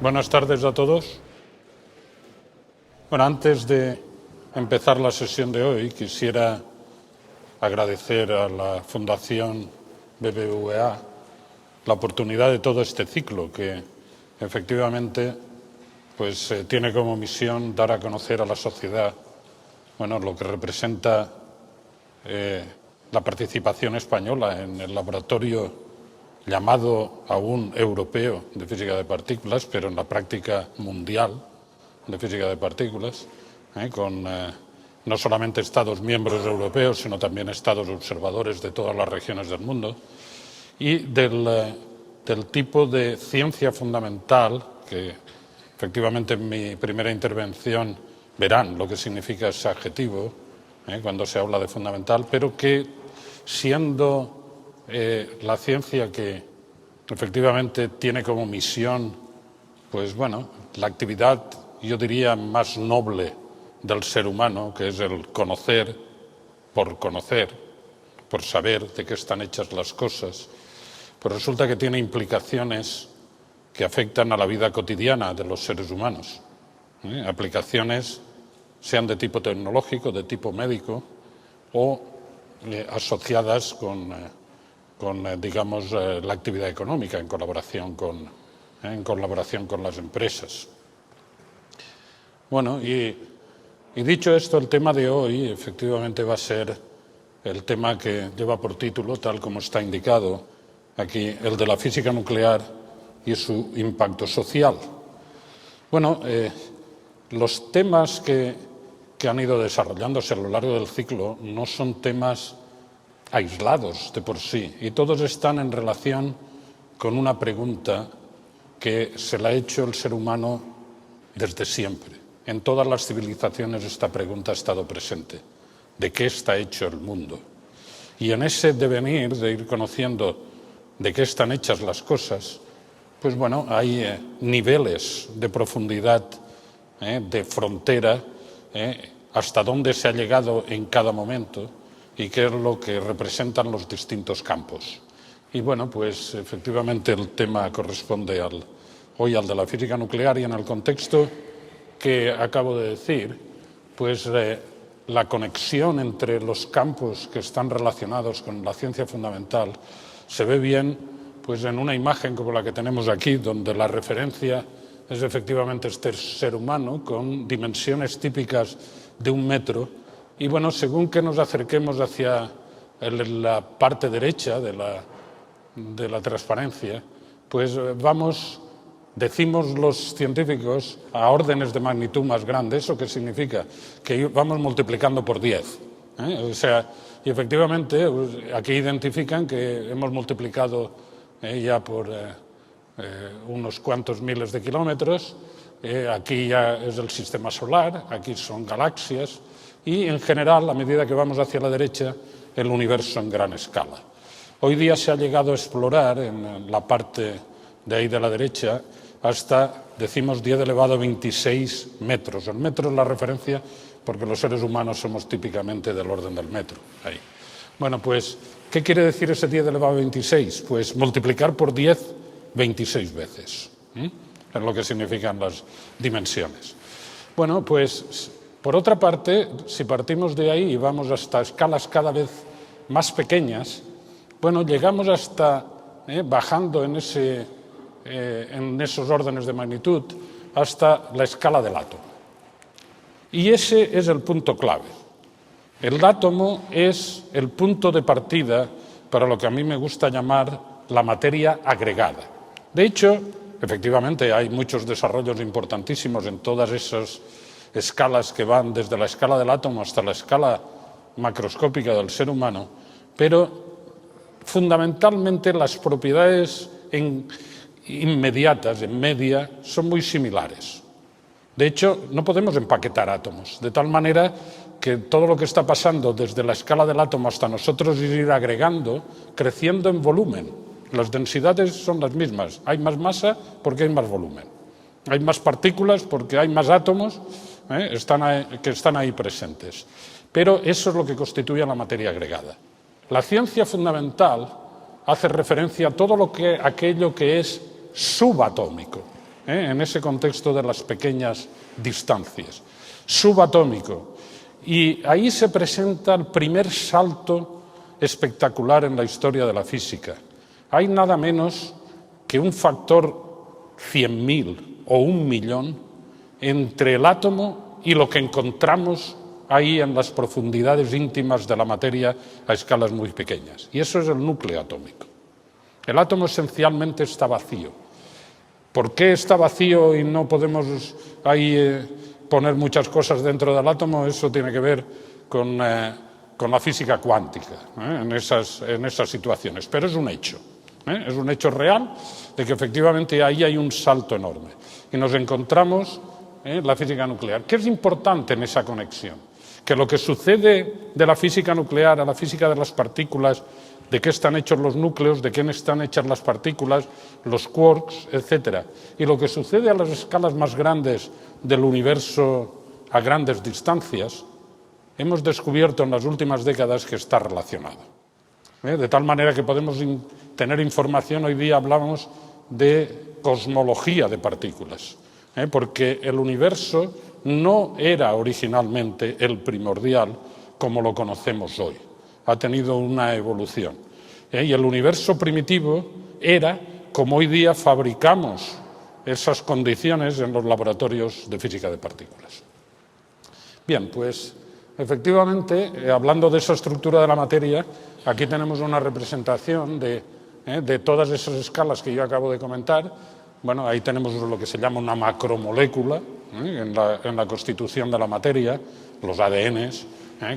Buenas tardes a todos. Bueno, antes de empezar la sesión de hoy, quisiera agradecer a la Fundación BBVA la oportunidad de todo este ciclo que efectivamente tiene como misión dar a conocer a la sociedad lo que representa la participación española en el laboratorio llamado aún europeo de física de partículas, pero en la práctica mundial de física de partículas, con no solamente Estados miembros europeos, sino también Estados observadores de todas las regiones del mundo, y del tipo de ciencia fundamental que efectivamente en mi primera intervención verán lo que significa ese adjetivo cuando se habla de fundamental, pero que siendo la ciencia que efectivamente tiene como misión, la actividad, yo diría, más noble del ser humano, que es el conocer, por saber de qué están hechas las cosas, pues resulta que tiene implicaciones que afectan a la vida cotidiana de los seres humanos. Aplicaciones sean de tipo tecnológico, de tipo médico o asociadas con la actividad económica en colaboración con las empresas. Bueno, y dicho esto, el tema de hoy efectivamente va a ser el tema que lleva por título, tal como está indicado aquí, el de la física nuclear y su impacto social. Bueno, los temas que han ido desarrollándose a lo largo del ciclo no son temas aislados de por sí, y todos están en relación con una pregunta que se la ha hecho el ser humano desde siempre. En todas las civilizaciones esta pregunta ha estado presente: ¿de qué está hecho el mundo? Y en ese devenir de ir conociendo de qué están hechas las cosas, hay niveles de profundidad, de frontera, hasta dónde se ha llegado en cada momento y qué es lo que representan los distintos campos. Y efectivamente el tema corresponde hoy al de la física nuclear, y en el contexto que acabo de decir, la conexión entre los campos que están relacionados con la ciencia fundamental se ve bien en una imagen como la que tenemos aquí, donde la referencia es efectivamente este ser humano con dimensiones típicas de 1 metro. Y según que nos acerquemos hacia la parte derecha de la transparencia, decimos los científicos, a órdenes de magnitud más grandes. ¿Eso qué significa? Que vamos multiplicando por 10. Y efectivamente aquí identifican que hemos multiplicado ya por unos cuantos miles de kilómetros. Aquí ya es el sistema solar, aquí son galaxias, y en general, a medida que vamos hacia la derecha, el universo en gran escala. Hoy día se ha llegado a explorar en la parte de ahí de la derecha hasta, decimos, 10 elevado a 26 metros. El metro es la referencia porque los seres humanos somos típicamente del orden del metro. Ahí. ¿Qué quiere decir ese 10 elevado a 26? Pues multiplicar por 10, 26 veces. Es lo que significan las dimensiones. Por otra parte, si partimos de ahí y vamos hasta escalas cada vez más pequeñas, llegamos hasta, bajando en esos órdenes de magnitud, hasta la escala del átomo. Y ese es el punto clave. El átomo es el punto de partida para lo que a mí me gusta llamar la materia agregada. De hecho, efectivamente, hay muchos desarrollos importantísimos en todas esas escalas que van desde la escala del átomo hasta la escala macroscópica del ser humano, pero fundamentalmente las propiedades inmediatas, en media, son muy similares. De hecho, no podemos empaquetar átomos, de tal manera que todo lo que está pasando desde la escala del átomo hasta nosotros es ir agregando, creciendo en volumen. Las densidades son las mismas. Hay más masa porque hay más volumen. Hay más partículas porque hay más átomos que están ahí presentes. Pero eso es lo que constituye la materia agregada. La ciencia fundamental hace referencia a todo aquello que es subatómico. en ese contexto de las pequeñas distancias. Subatómico. Y ahí se presenta el primer salto espectacular en la historia de la física. Hay nada menos que un factor 100.000 o 1.000.000 entre el átomo y lo que encontramos ahí en las profundidades íntimas de la materia a escalas muy pequeñas. Y eso es el núcleo atómico. El átomo esencialmente está vacío. ¿Por qué está vacío y no podemos ahí poner muchas cosas dentro del átomo? Eso tiene que ver con la física cuántica, en esas situaciones. Pero es un hecho. Es un hecho real de que efectivamente ahí hay un salto enorme. Y nos encontramos en la física nuclear. ¿Qué es importante en esa conexión? Que lo que sucede de la física nuclear a la física de las partículas, de qué están hechos los núcleos, de qué están hechas las partículas, los quarks, etc. Y lo que sucede a las escalas más grandes del universo a grandes distancias, hemos descubierto en las últimas décadas que está relacionado. De tal manera que podemos tener información, hoy día hablamos de cosmología de partículas, porque el universo no era originalmente el primordial como lo conocemos hoy. Ha tenido una evolución. Y el universo primitivo era como hoy día fabricamos esas condiciones en los laboratorios de física de partículas. Bien, pues efectivamente, hablando de esa estructura de la materia, aquí tenemos una representación de todas esas escalas que yo acabo de comentar. Bueno, ahí tenemos lo que se llama una macromolécula en la constitución de la materia, los ADNs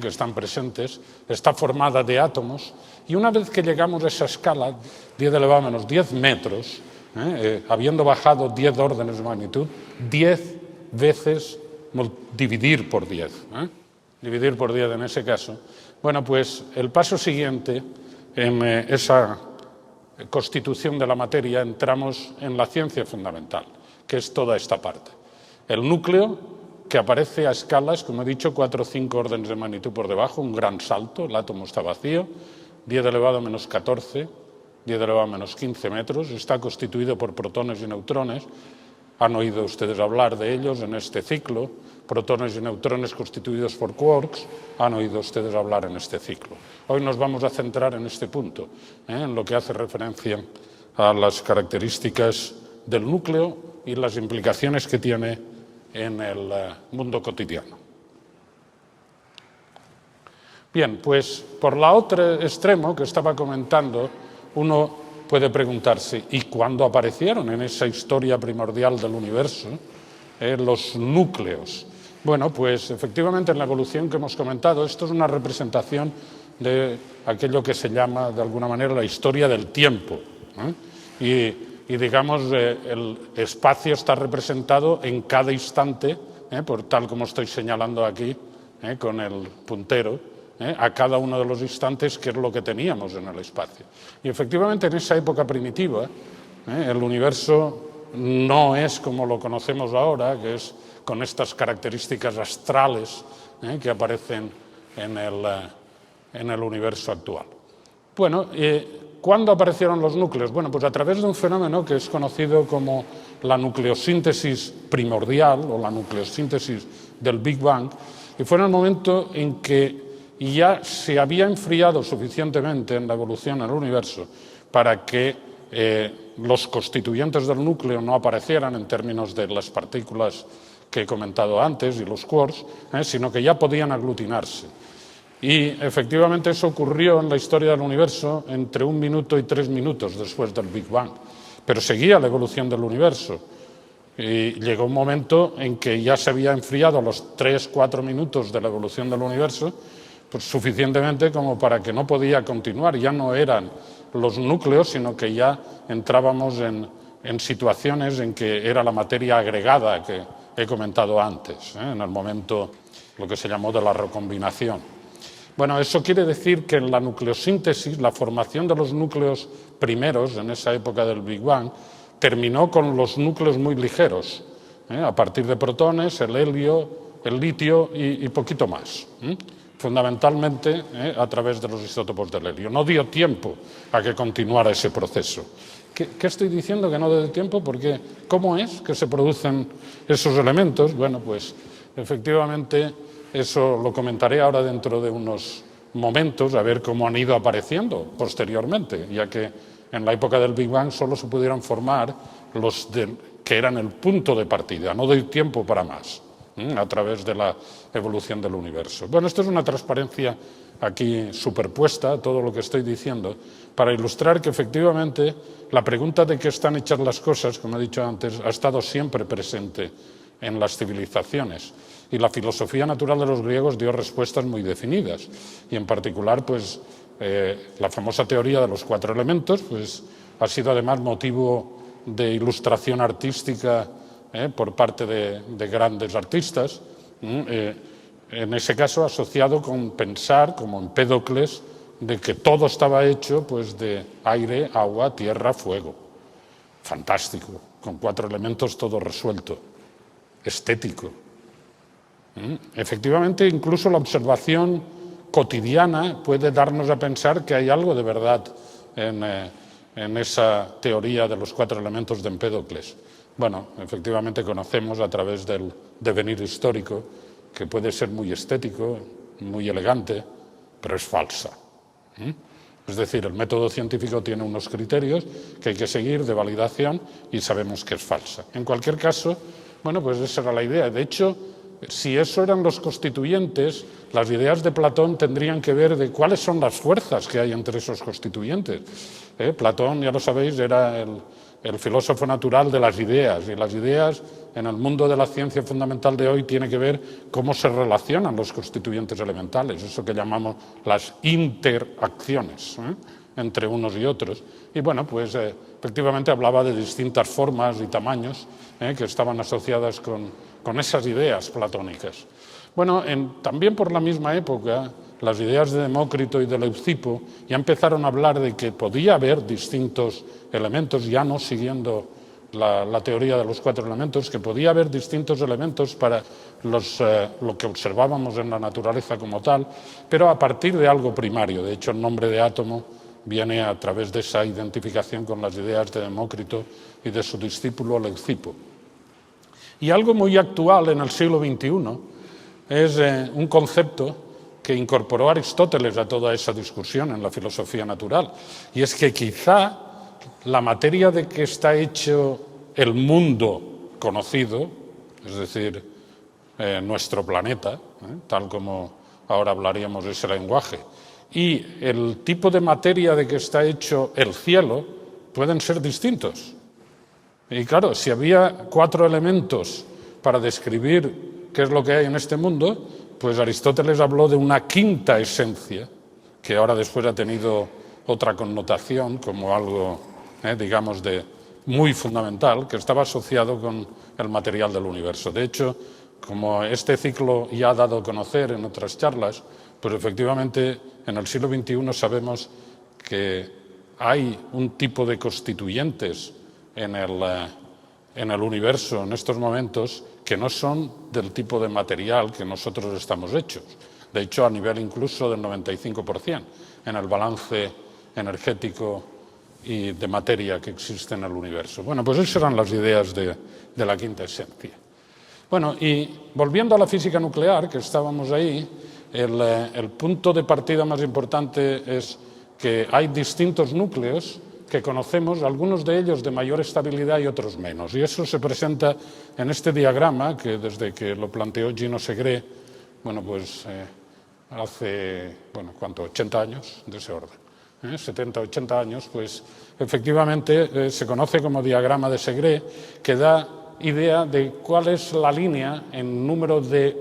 que están presentes, está formada de átomos, y una vez que llegamos a esa escala, 10 elevado a menos 10 metros, habiendo bajado 10 órdenes de magnitud, 10 veces dividir por 10. Dividir por 10 en ese caso. Bueno, pues el paso siguiente en esa constitución de la materia entramos en la ciencia fundamental, que es toda esta parte. El núcleo, que aparece a escalas, como he dicho, 4 o 5 órdenes de magnitud por debajo, un gran salto, el átomo está vacío, 10 elevado a menos 14, 10 elevado a menos 15 metros, está constituido por protones y neutrones. Han oído ustedes hablar de ellos en este ciclo, protones y neutrones constituidos por quarks, han oído ustedes hablar en este ciclo. Hoy nos vamos a centrar en este punto, en lo que hace referencia a las características del núcleo y las implicaciones que tiene en el mundo cotidiano. Bien, pues por el otro extremo que estaba comentando, uno puede preguntarse, ¿y cuándo aparecieron en esa historia primordial del universo los núcleos? Bueno, pues efectivamente en la evolución que hemos comentado, esto es una representación de aquello que se llama de alguna manera la historia del tiempo. Y digamos, el espacio está representado en cada instante, por tal como estoy señalando aquí, con el puntero, a cada uno de los instantes, que es lo que teníamos en el espacio. Y efectivamente en esa época primitiva, el universo no es como lo conocemos ahora, que es con estas características astrales que aparecen en el universo actual. Bueno, ¿cuándo aparecieron los núcleos? Bueno, pues a través de un fenómeno que es conocido como la nucleosíntesis primordial o la nucleosíntesis del Big Bang, y fue en el momento en que ya se había enfriado suficientemente en la evolución del universo para que los constituyentes del núcleo no aparecieran en términos de las partículas que he comentado antes y los quarks, sino que ya podían aglutinarse. Y efectivamente eso ocurrió en la historia del universo entre 1 minuto y 3 minutos después del Big Bang. Pero seguía la evolución del universo. Y llegó un momento en que ya se había enfriado a los 3-4 minutos de la evolución del universo, pues suficientemente como para que no podía continuar. Ya no eran los núcleos, sino que ya entrábamos en situaciones en que era la materia agregada que he comentado antes, en el momento lo que se llamó de la recombinación. Bueno, eso quiere decir que en la nucleosíntesis, la formación de los núcleos primeros, en esa época del Big Bang, terminó con los núcleos muy ligeros, a partir de protones, el helio, el litio y poquito más, fundamentalmente a través de los isótopos del helio. No dio tiempo a que continuara ese proceso. ¿Qué estoy diciendo que no doy tiempo? Porque ¿cómo es que se producen esos elementos? Bueno, pues efectivamente eso lo comentaré ahora dentro de unos momentos, a ver cómo han ido apareciendo posteriormente, ya que en la época del Big Bang solo se pudieron formar los que eran el punto de partida, no doy tiempo para más, a través de la evolución del universo. Bueno, esto es una transparencia aquí superpuesta a todo lo que estoy diciendo, para ilustrar que efectivamente la pregunta de qué están hechas las cosas, como he dicho antes, ha estado siempre presente en las civilizaciones. Y la filosofía natural de los griegos dio respuestas muy definidas. Y en particular, pues, la famosa teoría de los 4 elementos, pues, ha sido además motivo de ilustración artística por parte de grandes artistas. En ese caso asociado con pensar, como Empédocles, de que todo estaba hecho pues de aire, agua, tierra, fuego. Fantástico, con 4 elementos todo resuelto, estético. Efectivamente, incluso la observación cotidiana puede darnos a pensar que hay algo de verdad en esa teoría de los 4 elementos de Empédocles. Bueno, efectivamente conocemos a través del devenir histórico que puede ser muy estético, muy elegante, pero es falsa. Es decir, el método científico tiene unos criterios que hay que seguir de validación y sabemos que es falsa. En cualquier caso, bueno, pues esa era la idea. De hecho, si eso eran los constituyentes, las ideas de Platón tendrían que ver de cuáles son las fuerzas que hay entre esos constituyentes. Platón, ya lo sabéis, era el filósofo natural de las ideas, y las ideas en el mundo de la ciencia fundamental de hoy tiene que ver cómo se relacionan los constituyentes elementales, eso que llamamos las interacciones entre unos y otros. Y bueno, pues efectivamente hablaba de distintas formas y tamaños que estaban asociadas con esas ideas platónicas. Bueno, también por la misma época, las ideas de Demócrito y de Leucipo ya empezaron a hablar de que podía haber distintos elementos, ya no siguiendo la teoría de los 4 elementos, que podía haber distintos elementos para lo que observábamos en la naturaleza como tal, pero a partir de algo primario. De hecho, el nombre de átomo viene a través de esa identificación con las ideas de Demócrito y de su discípulo Leucipo. Y algo muy actual en el siglo XXI es un concepto que incorporó Aristóteles a toda esa discusión en la filosofía natural, y es que quizá la materia de que está hecho el mundo conocido, es decir, nuestro planeta, tal como ahora hablaríamos ese lenguaje, y el tipo de materia de que está hecho el cielo, pueden ser distintos. Y claro, si había 4 elementos para describir qué es lo que hay en este mundo, pues Aristóteles habló de una 5ª esencia, que ahora después ha tenido otra connotación como algo, digamos, de muy fundamental, que estaba asociado con el material del universo. De hecho, como este ciclo ya ha dado a conocer en otras charlas, pues efectivamente en el siglo XXI sabemos que hay un tipo de constituyentes en el universo en estos momentos que no son del tipo de material que nosotros estamos hechos. De hecho, a nivel incluso del 95% en el balance energético y de materia que existe en el universo. Bueno, pues esas eran las ideas de la 5ª esencia. Bueno, y volviendo a la física nuclear, que estábamos ahí, el punto de partida más importante es que hay distintos núcleos que conocemos, algunos de ellos de mayor estabilidad y otros menos. Y eso se presenta en este diagrama que desde que lo planteó Gino Segre, bueno, pues hace, ¿cuánto? 80 años de ese orden. 70, 80 años, pues efectivamente se conoce como diagrama de Segre, que da idea de cuál es la línea en número de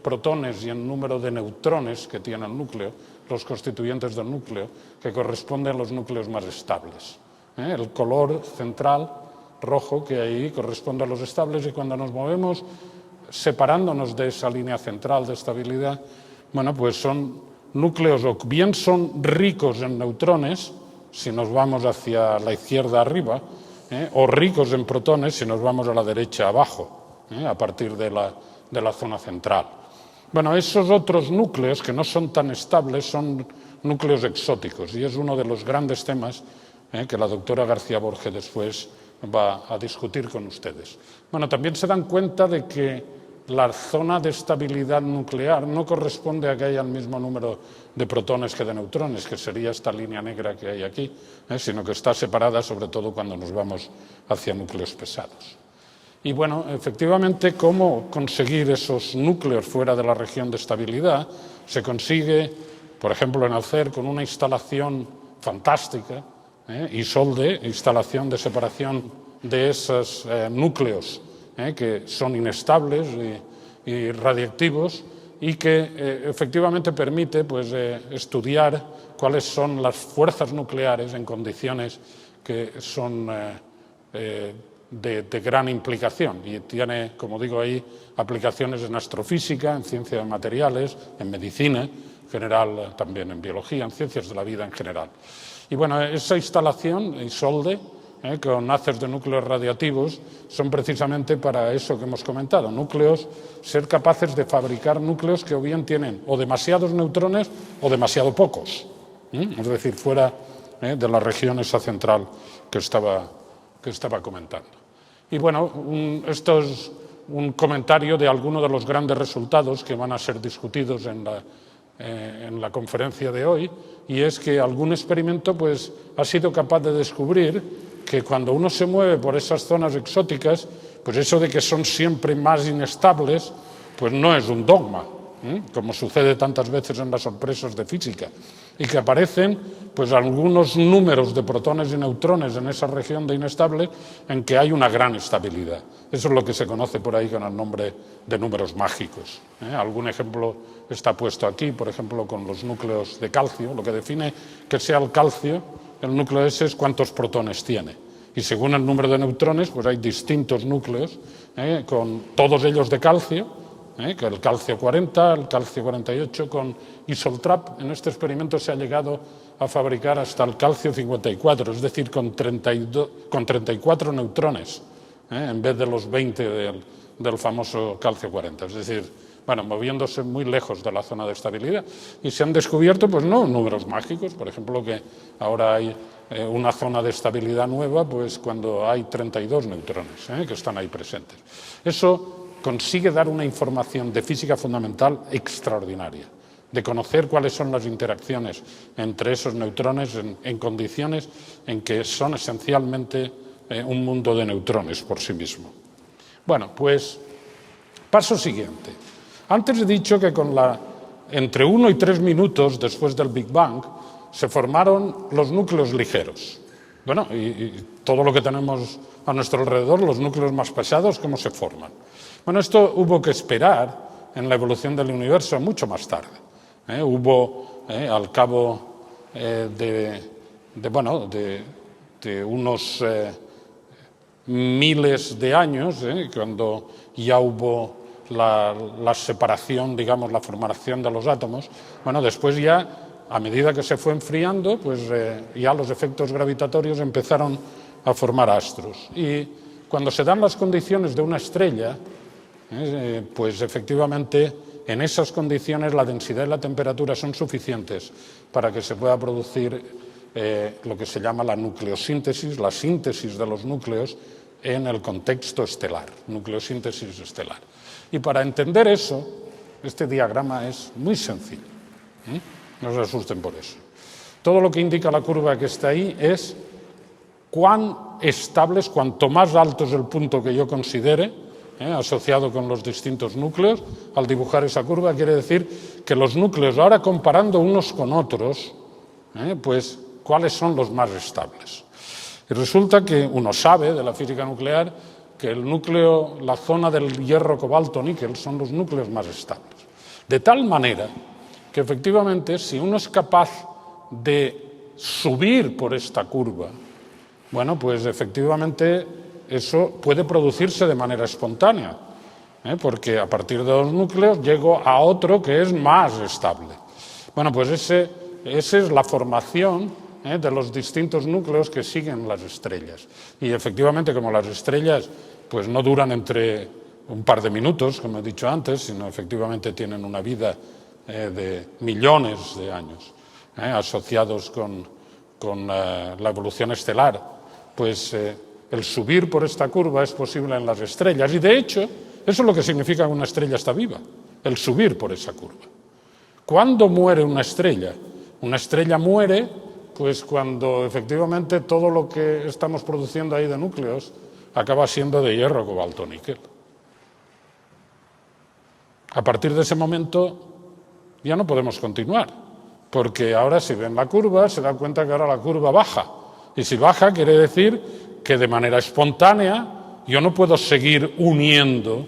protones y en número de neutrones que tiene el núcleo, los constituyentes del núcleo, que corresponden a los núcleos más estables. El color central rojo que hay ahí corresponde a los estables, y cuando nos movemos separándonos de esa línea central de estabilidad, bueno, pues son núcleos o bien son ricos en neutrones, si nos vamos hacia la izquierda arriba, o ricos en protones si nos vamos a la derecha abajo, a partir de la zona central. Bueno, esos otros núcleos que no son tan estables son núcleos exóticos, y es uno de los grandes temas que la doctora García Borge después va a discutir con ustedes. Bueno, también se dan cuenta de que la zona de estabilidad nuclear no corresponde a que haya el mismo número de protones que de neutrones, que sería esta línea negra que hay aquí, sino que está separada sobre todo cuando nos vamos hacia núcleos pesados. Y bueno, efectivamente, ¿cómo conseguir esos núcleos fuera de la región de estabilidad? Se consigue, por ejemplo, en el CERN con una instalación fantástica, ISOLDE, instalación de separación de esos núcleos que son inestables y radiactivos, y que efectivamente permite pues, estudiar cuáles son las fuerzas nucleares en condiciones que son de gran implicación, y tiene, como digo ahí, aplicaciones en astrofísica, en ciencia de materiales, en medicina en general, también en biología, en ciencias de la vida en general. Y bueno, esa instalación, ISOLDE, con haces de núcleos radiactivos, son precisamente para eso que hemos comentado, núcleos, ser capaces de fabricar núcleos que o bien tienen o demasiados neutrones o demasiado pocos, es decir, fuera de la región esa central que estaba comentando. Y bueno, esto es un comentario de algunos de los grandes resultados que van a ser discutidos en la conferencia de hoy, y es que algún experimento pues, ha sido capaz de descubrir que cuando uno se mueve por esas zonas exóticas, pues eso de que son siempre más inestables, pues no es un dogma, como sucede tantas veces en las sorpresas de física, y que aparecen pues algunos números de protones y neutrones en esa región de inestable en que hay una gran estabilidad. Eso es lo que se conoce por ahí con el nombre de números mágicos. Algún ejemplo está puesto aquí, por ejemplo, con los núcleos de calcio. Lo que define que sea el calcio, el núcleo ese, es cuántos protones tiene. Y según el número de neutrones, pues hay distintos núcleos, con todos ellos de calcio, que el calcio 40, el calcio 48, con Isoltrap. En este experimento se ha llegado a fabricar hasta el calcio 54, es decir, con 34 neutrones, en vez de los 20 del famoso calcio 40. Es decir, bueno, moviéndose muy lejos de la zona de estabilidad. Y se han descubierto, pues no números mágicos, por ejemplo, que ahora hay una zona de estabilidad nueva, pues cuando hay 32 neutrones que están ahí presentes. Eso consigue dar una información de física fundamental extraordinaria, de conocer cuáles son las interacciones entre esos neutrones en condiciones en que son esencialmente un mundo de neutrones por sí mismo. Bueno, pues paso siguiente. Antes he dicho que entre 1 y 3 minutos después del Big Bang se formaron los núcleos ligeros. Bueno, y todo lo que tenemos a nuestro alrededor, los núcleos más pesados, ¿cómo se forman? Bueno, esto hubo que esperar en la evolución del universo mucho más tarde. Hubo, al cabo de unos miles de años, cuando ya hubo la separación, digamos, la formación de los átomos, bueno, después ya, a medida que se fue enfriando, pues ya los efectos gravitatorios empezaron a formar astros. Y cuando se dan las condiciones de una estrella, pues efectivamente en esas condiciones la densidad y la temperatura son suficientes para que se pueda producir lo que se llama la nucleosíntesis, la síntesis de los núcleos en el contexto estelar, nucleosíntesis estelar. Y para entender eso, este diagrama es muy sencillo. No se asusten por eso. Todo lo que indica la curva que está ahí es cuán estables, cuanto más alto es el punto que yo considere, asociado con los distintos núcleos. Al dibujar esa curva quiere decir que los núcleos, ahora comparando unos con otros, pues cuáles son los más estables. Y resulta que uno sabe de la física nuclear que el núcleo, la zona del hierro, cobalto, níquel, son los núcleos más estables. De tal manera que efectivamente, si uno es capaz de subir por esta curva, bueno, pues efectivamente eso puede producirse de manera espontánea, porque a partir de los núcleos llego a otro que es más estable. Bueno, pues esa es la formación de los distintos núcleos que siguen las estrellas. Y efectivamente, como las estrellas pues no duran entre un par de minutos, como he dicho antes, sino efectivamente tienen una vida de millones de años, asociados con con la evolución estelar, pues el subir por esta curva es posible en las estrellas. Y de hecho, eso es lo que significa que una estrella está viva, el subir por esa curva. ¿Cuándo muere una estrella? Una estrella muere pues cuando efectivamente todo lo que estamos produciendo ahí de núcleos acaba siendo de hierro, cobalto, níquel. A partir de ese momento ya no podemos continuar, porque ahora si ven la curva se dan cuenta que ahora la curva baja. Y si baja quiere decir que de manera espontánea yo no puedo seguir uniendo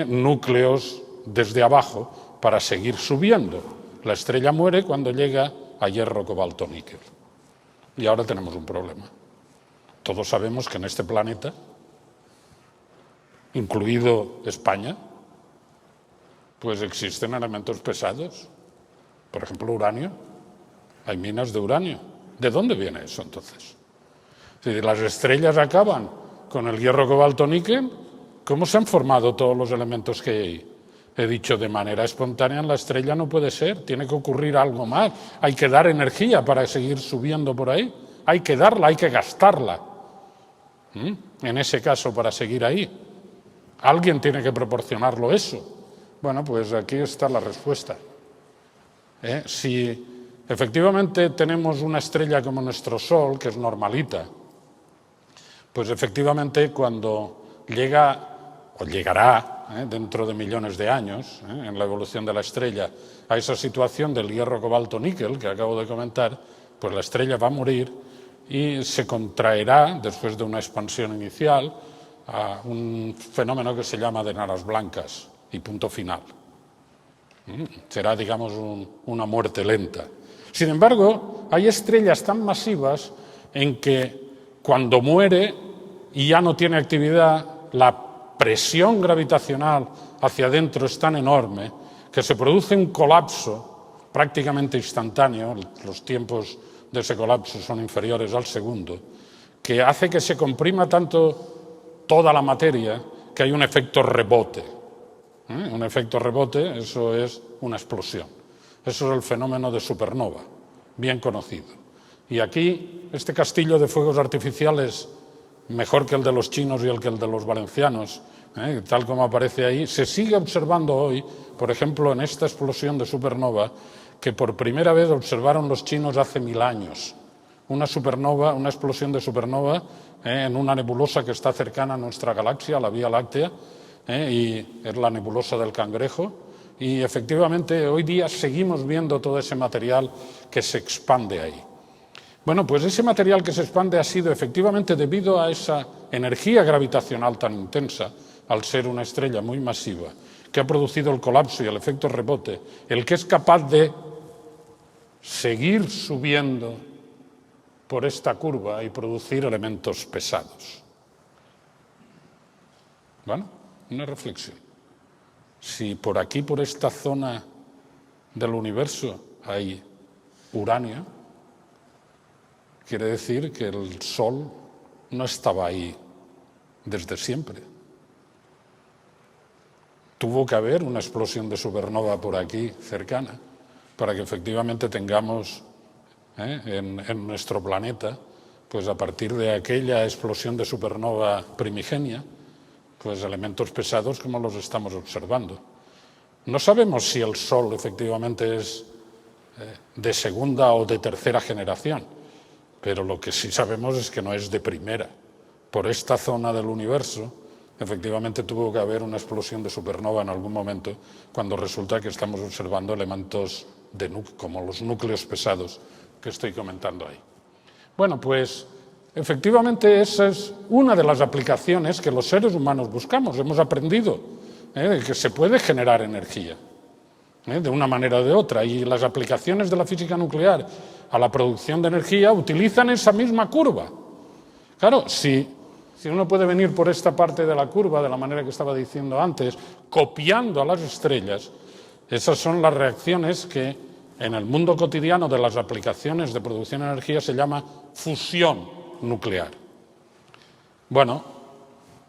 núcleos desde abajo para seguir subiendo. La estrella muere cuando llega a hierro, cobalto, níquel. Y ahora tenemos un problema. Todos sabemos que en este planeta, incluido España, pues existen elementos pesados. Por ejemplo, uranio. Hay minas de uranio. ¿De dónde viene eso entonces? Si las estrellas acaban con el hierro, cobalto, níquel, ¿cómo se han formado todos los elementos que hay ahí? He dicho, de manera espontánea en la estrella no puede ser, tiene que ocurrir algo más. Hay que dar energía para seguir subiendo por ahí. Hay que darla, hay que gastarla. En ese caso, para seguir ahí. Alguien tiene que proporcionarlo eso. Bueno, pues aquí está la respuesta. Si efectivamente tenemos una estrella como nuestro Sol, que es normalita, pues efectivamente cuando llega o llegará dentro de millones de años, en la evolución de la estrella, a esa situación del hierro, cobalto, níquel que acabo de comentar, pues la estrella va a morir y se contraerá, después de una expansión inicial, a un fenómeno que se llama de enanas blancas y punto final. Será, digamos, una muerte lenta. Sin embargo, hay estrellas tan masivas en que cuando muere y ya no tiene actividad, la presión gravitacional hacia adentro es tan enorme que se produce un colapso prácticamente instantáneo, los tiempos de ese colapso son inferiores al segundo, que hace que se comprima tanto toda la materia que hay un efecto rebote. Un efecto rebote, eso es una explosión. Eso es el fenómeno de supernova, bien conocido. Y aquí, este castillo de fuegos artificiales, mejor que el de los chinos y el que el de los valencianos, tal como aparece ahí, se sigue observando hoy, por ejemplo, en esta explosión de supernova, que por primera vez observaron los chinos hace 1000 años. Una supernova, una explosión de supernova en una nebulosa que está cercana a nuestra galaxia, a la Vía Láctea, y es la nebulosa del Cangrejo. Y efectivamente hoy día seguimos viendo todo ese material que se expande ahí. Bueno, pues ese material que se expande ha sido efectivamente debido a esa energía gravitacional tan intensa, al ser una estrella muy masiva, que ha producido el colapso y el efecto rebote, el que es capaz de seguir subiendo por esta curva y producir elementos pesados. Bueno, una reflexión. Si por aquí, por esta zona del universo, hay uranio, quiere decir que el Sol no estaba ahí desde siempre. Tuvo que haber una explosión de supernova por aquí, cercana, para que efectivamente tengamos en nuestro planeta, pues a partir de aquella explosión de supernova primigenia, pues elementos pesados como los estamos observando. No sabemos si el Sol efectivamente es de segunda o de tercera generación, pero lo que sí sabemos es que no es de primera. Por esta zona del universo, efectivamente tuvo que haber una explosión de supernova en algún momento, cuando resulta que estamos observando elementos como los núcleos pesados que estoy comentando ahí. Bueno, pues efectivamente esa es una de las aplicaciones que los seres humanos buscamos. Hemos aprendido que se puede generar energía de una manera o de otra, y las aplicaciones de la física nuclear a la producción de energía utilizan esa misma curva. Claro, si uno puede venir por esta parte de la curva, de la manera que estaba diciendo antes, copiando a las estrellas, esas son las reacciones que en el mundo cotidiano de las aplicaciones de producción de energía se llama fusión nuclear. Bueno,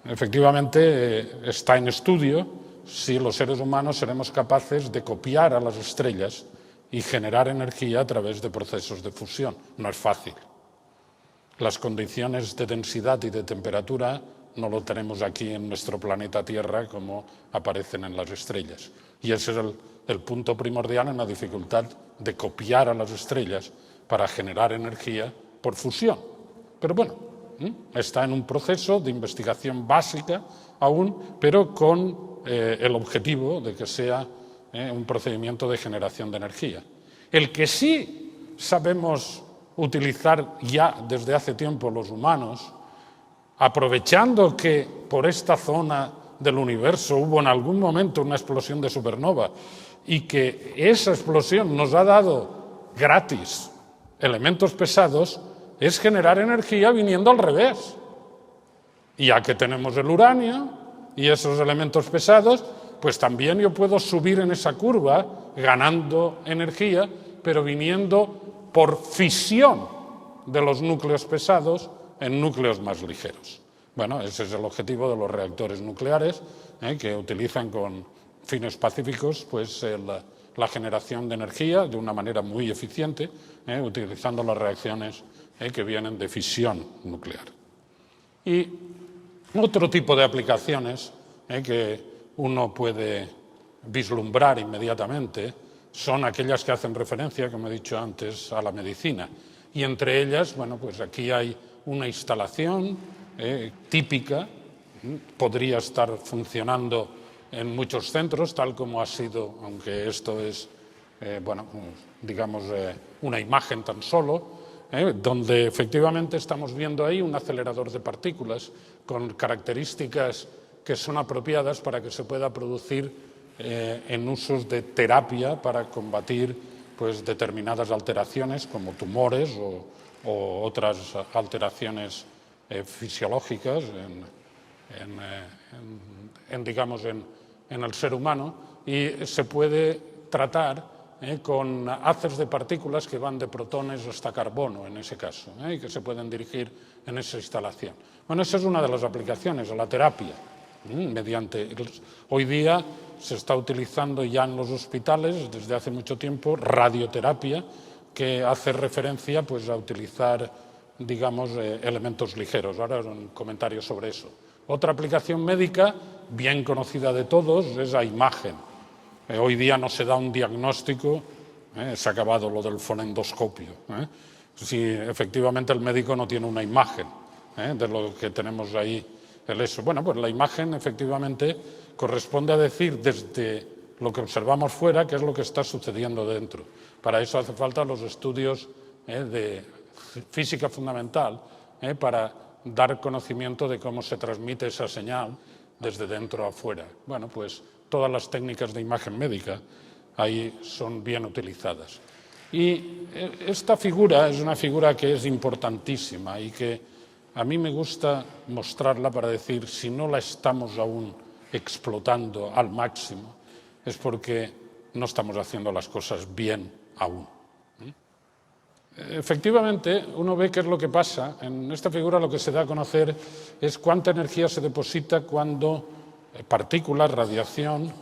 efectivamente está en estudio si los seres humanos seremos capaces de copiar a las estrellas y generar energía a través de procesos de fusión. No es fácil. Las condiciones de densidad y de temperatura no lo tenemos aquí en nuestro planeta Tierra como aparecen en las estrellas. Y ese es el punto primordial en la dificultad de copiar a las estrellas para generar energía por fusión. Pero bueno, está en un proceso de investigación básica aún, pero con el objetivo de que sea un procedimiento de generación de energía. El que sí sabemos utilizar ya desde hace tiempo los humanos, aprovechando que por esta zona del universo hubo en algún momento una explosión de supernova y que esa explosión nos ha dado gratis elementos pesados, es generar energía viniendo al revés. Y ya que tenemos el uranio y esos elementos pesados, pues también yo puedo subir en esa curva ganando energía, pero viniendo por fisión de los núcleos pesados en núcleos más ligeros. Bueno, ese es el objetivo de los reactores nucleares, que utilizan con fines pacíficos pues, la generación de energía de una manera muy eficiente, utilizando las reacciones que vienen de fisión nuclear. Y otro tipo de aplicaciones que uno puede vislumbrar inmediatamente son aquellas que hacen referencia, como he dicho antes, a la medicina. Y entre ellas, bueno, pues aquí hay una instalación típica, podría estar funcionando en muchos centros, tal como ha sido, aunque esto es, bueno, digamos, una imagen tan solo, donde efectivamente estamos viendo ahí un acelerador de partículas con características que son apropiadas para que se pueda producir en usos de terapia para combatir pues, determinadas alteraciones como tumores o otras alteraciones fisiológicas digamos, en el ser humano, y se puede tratar con haces de partículas que van de protones hasta carbono, en ese caso, y que se pueden dirigir en esa instalación. Bueno, esa es una de las aplicaciones, la terapia. Hoy día se está utilizando ya en los hospitales, desde hace mucho tiempo, radioterapia, que hace referencia pues, a utilizar, digamos, elementos ligeros. Ahora un comentario sobre eso. Otra aplicación médica, bien conocida de todos, es la imagen. Hoy día no se da un diagnóstico, se ha acabado lo del fonendoscopio, si efectivamente el médico no tiene una imagen de lo que tenemos ahí. Bueno, pues la imagen efectivamente corresponde a decir desde lo que observamos fuera qué es lo que está sucediendo dentro. Para eso hace falta los estudios de física fundamental para dar conocimiento de cómo se transmite esa señal desde dentro a afuera. Bueno, pues todas las técnicas de imagen médica ahí son bien utilizadas. Y esta figura es una figura que es importantísima y que a mí me gusta mostrarla para decir, si no la estamos aún explotando al máximo, es porque no estamos haciendo las cosas bien aún. Efectivamente, uno ve qué es lo que pasa. En esta figura lo que se da a conocer es cuánta energía se deposita cuando partículas, radiación,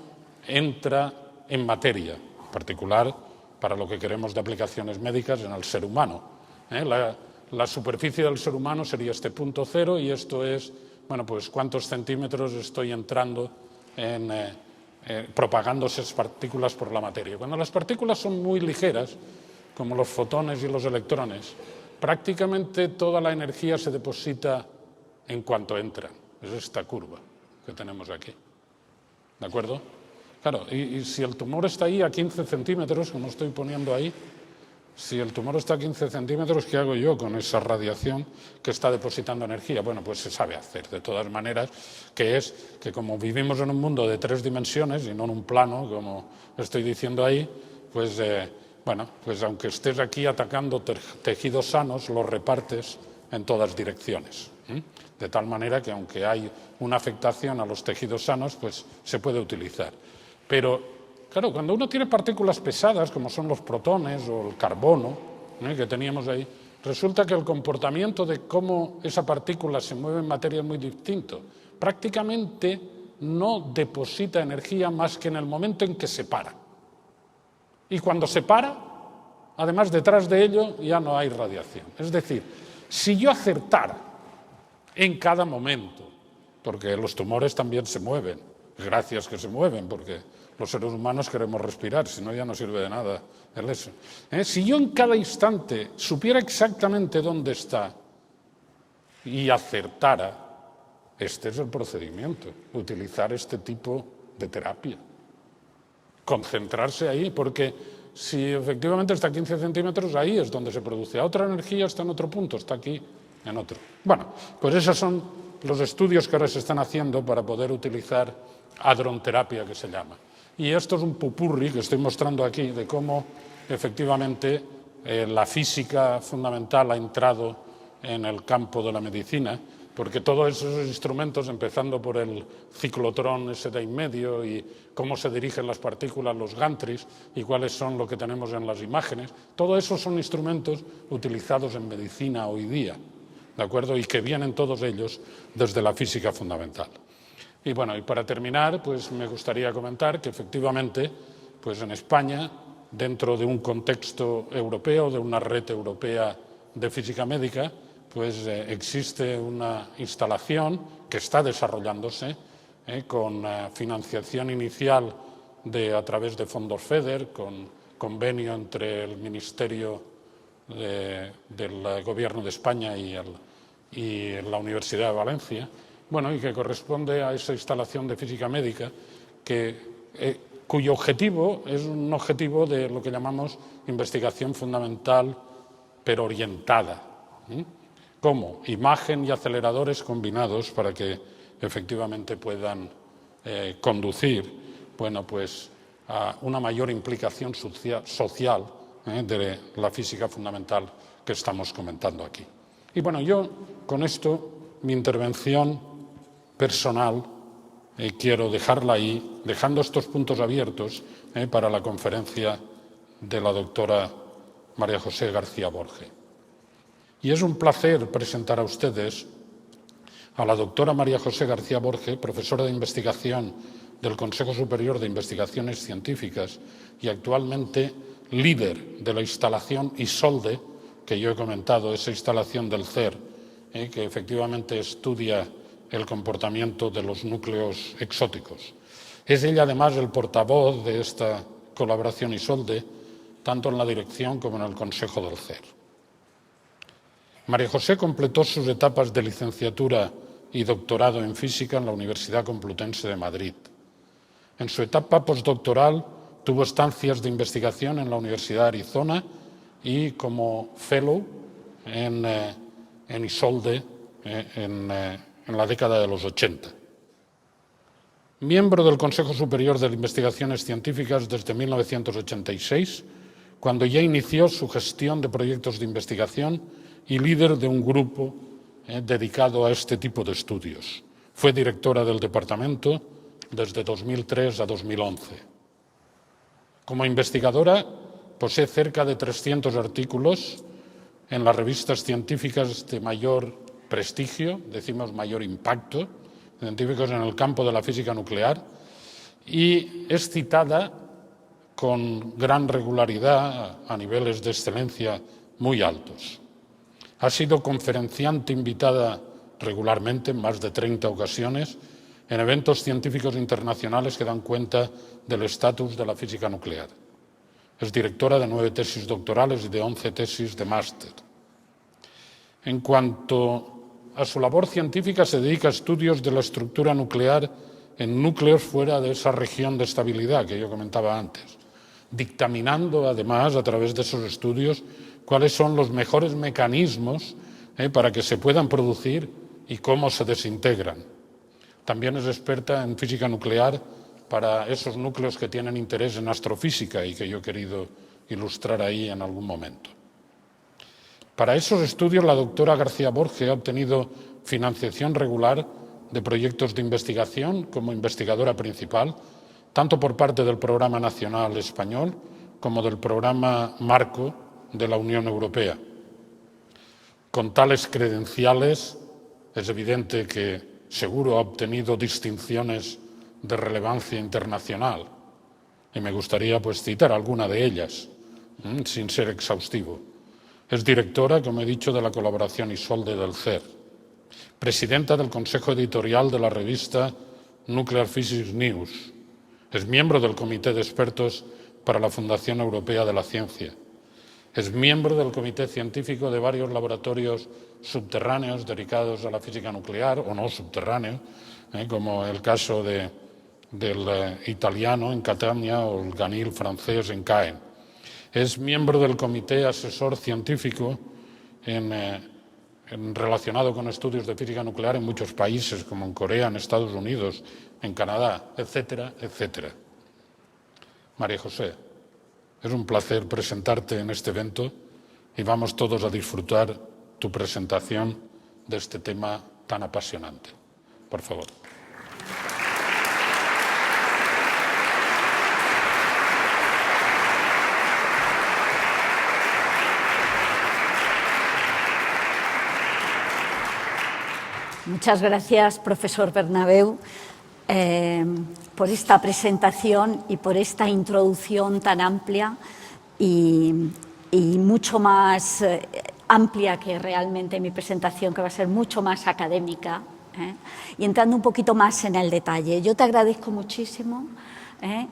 entra en materia, en particular para lo que queremos de aplicaciones médicas en el ser humano. La superficie del ser humano sería este punto cero y esto es, bueno, pues cuántos centímetros estoy entrando propagándose esas partículas por la materia. Cuando las partículas son muy ligeras, como los fotones y los electrones, prácticamente toda la energía se deposita en cuanto entran. Es esta curva que tenemos aquí. ¿De acuerdo? Claro, y si el tumor está ahí a 15 centímetros, como estoy poniendo ahí, si el tumor está a 15 centímetros, ¿qué hago yo con esa radiación que está depositando energía? Bueno, pues se sabe hacer, de todas maneras, que es que como vivimos en un mundo de 3 dimensiones y no en un plano, como estoy diciendo ahí, pues, bueno, pues aunque estés aquí atacando tejidos sanos, los repartes en todas direcciones. De tal manera que aunque hay una afectación a los tejidos sanos, pues se puede utilizar. Pero claro, cuando uno tiene partículas pesadas, como son los protones o el carbono que teníamos ahí, resulta que el comportamiento de cómo esa partícula se mueve en materia es muy distinto. Prácticamente no deposita energía más que en el momento en que se para. Y cuando se para, además detrás de ello ya no hay radiación. Es decir, si yo acertara en cada momento, porque los tumores también se mueven, gracias que se mueven, porque los seres humanos queremos respirar, si no ya no sirve de nada el eso. Si yo en cada instante supiera exactamente dónde está y acertara, este es el procedimiento, utilizar este tipo de terapia. Concentrarse ahí, porque si efectivamente está a 15 centímetros, ahí es donde se produce. Otra energía está en otro punto, está aquí en otro. Bueno, pues esos son los estudios que ahora se están haciendo para poder utilizar hadronterapia, que se llama. Y esto es un popurrí que estoy mostrando aquí de cómo efectivamente la física fundamental ha entrado en el campo de la medicina, porque todos esos instrumentos, empezando por el ciclotrón ese de en medio y cómo se dirigen las partículas, los gantries, y cuáles son lo que tenemos en las imágenes, todo eso son instrumentos utilizados en medicina hoy día, ¿de acuerdo? Y que vienen todos ellos desde la física fundamental. Y bueno, y para terminar, pues me gustaría comentar que efectivamente, pues en España, dentro de un contexto europeo, de una red europea de física médica, pues existe una instalación que está desarrollándose con financiación inicial a través de fondos FEDER, con convenio entre el Ministerio del Gobierno de España y la Universidad de Valencia, bueno, y que corresponde a esa instalación de física médica cuyo objetivo es un objetivo de lo que llamamos investigación fundamental pero orientada. Como imagen y aceleradores combinados para que efectivamente puedan conducir, bueno, pues a una mayor implicación social de la física fundamental que estamos comentando aquí. Y bueno, yo con esto, mi intervención personal, quiero dejarla ahí, dejando estos puntos abiertos para la conferencia de la doctora María José García Borge. Y es un placer presentar a ustedes a la doctora María José García Borge, profesora de investigación del Consejo Superior de Investigaciones Científicas y actualmente líder de la instalación ISOLDE, que yo he comentado, esa instalación del CER, que efectivamente estudia el comportamiento de los núcleos exóticos. Es ella además el portavoz de esta colaboración ISOLDE, tanto en la dirección como en el Consejo del CER. María José completó sus etapas de licenciatura y doctorado en física en la Universidad Complutense de Madrid. En su etapa postdoctoral tuvo estancias de investigación en la Universidad de Arizona y como fellow en ISOLDE en la década de los 80. Miembro del Consejo Superior de Investigaciones Científicas desde 1986, cuando ya inició su gestión de proyectos de investigación y líder de un grupo dedicado a este tipo de estudios. Fue directora del departamento desde 2003 a 2011. Como investigadora, posee cerca de 300 artículos en las revistas científicas de mayor prestigio, decimos mayor impacto, científicos en el campo de la física nuclear, y es citada con gran regularidad a niveles de excelencia muy altos. Ha sido conferenciante invitada regularmente en más de 30 ocasiones en eventos científicos internacionales que dan cuenta del estatus de la física nuclear. Es directora de 9 tesis doctorales y de 11 tesis de máster. En cuanto a su labor científica, se dedica a estudios de la estructura nuclear en núcleos fuera de esa región de estabilidad que yo comentaba antes, dictaminando además a través de esos estudios cuáles son los mejores mecanismos para que se puedan producir y cómo se desintegran. También es experta en física nuclear para esos núcleos que tienen interés en astrofísica y que yo he querido ilustrar ahí en algún momento. Para esos estudios, la doctora García Borge ha obtenido financiación regular de proyectos de investigación como investigadora principal, tanto por parte del Programa Nacional Español como del Programa Marco de la Unión Europea. Con tales credenciales, es evidente que seguro ha obtenido distinciones de relevancia internacional. y me gustaría pues citar alguna de ellas, sin ser exhaustivo. Es directora, como he dicho, de la colaboración Isolde del CER, presidenta del Consejo Editorial de la revista Nuclear Physics News, es miembro del Comité de Expertos para la Fundación Europea de la Ciencia, es miembro del Comité Científico de varios laboratorios subterráneos dedicados a la física nuclear, o no subterráneos, como el caso del italiano en Catania o el Ganil francés en Caen. Es miembro del Comité Asesor Científico relacionado con estudios de física nuclear en muchos países, como en Corea, en Estados Unidos, en Canadá, etcétera, etcétera. María José, es un placer presentarte en este evento y vamos todos a disfrutar tu presentación de este tema tan apasionante. Por favor. Muchas gracias, profesor Bernabeu, por esta presentación y por esta introducción tan amplia y mucho más amplia que realmente mi presentación, que va a ser mucho más académica, y entrando un poquito más en el detalle. Yo te agradezco muchísimo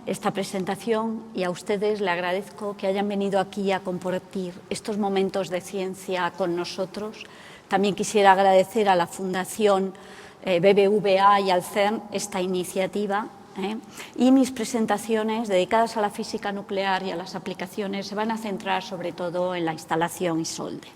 esta presentación y a ustedes le agradezco que hayan venido aquí a compartir estos momentos de ciencia con nosotros. También quisiera agradecer a la Fundación BBVA y al CERN esta iniciativa, y mis presentaciones dedicadas a la física nuclear y a las aplicaciones se van a centrar sobre todo en la instalación Isolde.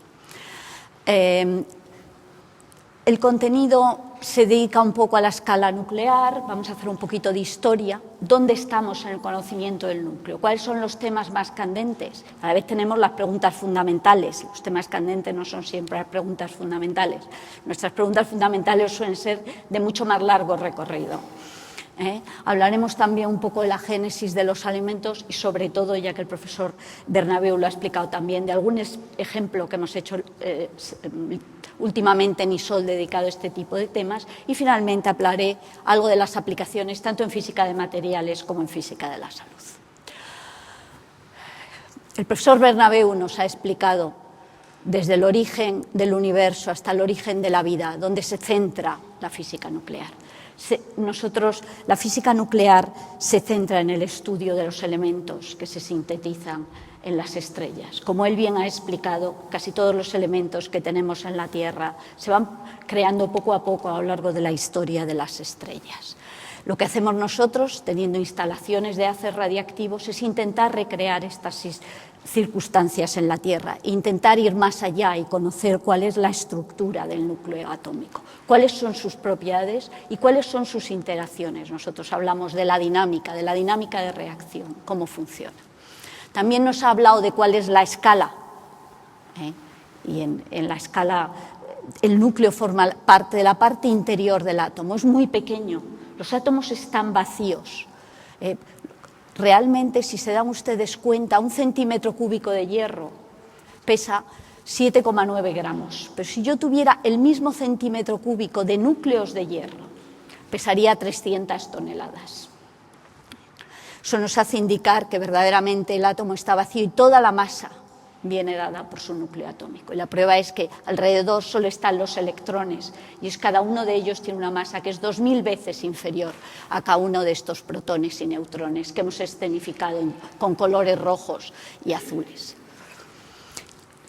El contenido se dedica un poco a la escala nuclear, vamos a hacer un poquito de historia, dónde estamos en el conocimiento del núcleo, cuáles son los temas más candentes. A la vez tenemos las preguntas fundamentales, los temas candentes no son siempre las preguntas fundamentales, nuestras preguntas fundamentales suelen ser de mucho más largo recorrido. Hablaremos también un poco de la génesis de los alimentos y sobre todo, ya que el profesor Bernabeu lo ha explicado también, de algún ejemplo que hemos hecho últimamente en ISOL dedicado a este tipo de temas, y finalmente hablaré algo de las aplicaciones tanto en física de materiales como en física de la salud. El profesor Bernabeu nos ha explicado desde el origen del universo hasta el origen de la vida, donde se centra la física nuclear. La física nuclear se centra en el estudio de los elementos que se sintetizan en las estrellas. Como él bien ha explicado, casi todos los elementos que tenemos en la Tierra se van creando poco a poco a lo largo de la historia de las estrellas. Lo que hacemos nosotros, teniendo instalaciones de haces radiactivos, es intentar recrear estas circunstancias en la Tierra, intentar ir más allá y conocer cuál es la estructura del núcleo atómico, cuáles son sus propiedades y cuáles son sus interacciones. Nosotros hablamos de la dinámica de reacción, cómo funciona. También nos ha hablado de cuál es la escala, y en la escala el núcleo forma parte de la parte interior del átomo, es muy pequeño, los átomos están vacíos. Realmente, si se dan ustedes cuenta, 1 centímetro cúbico de hierro pesa 7,9 gramos, pero si yo tuviera el mismo centímetro cúbico de núcleos de hierro, pesaría 300 toneladas. Eso nos hace indicar que verdaderamente el átomo está vacío y toda la masa viene dada por su núcleo atómico. Y la prueba es que alrededor solo están los electrones y cada uno de ellos tiene una masa que es 2000 veces inferior a cada uno de estos protones y neutrones que hemos escenificado con colores rojos y azules.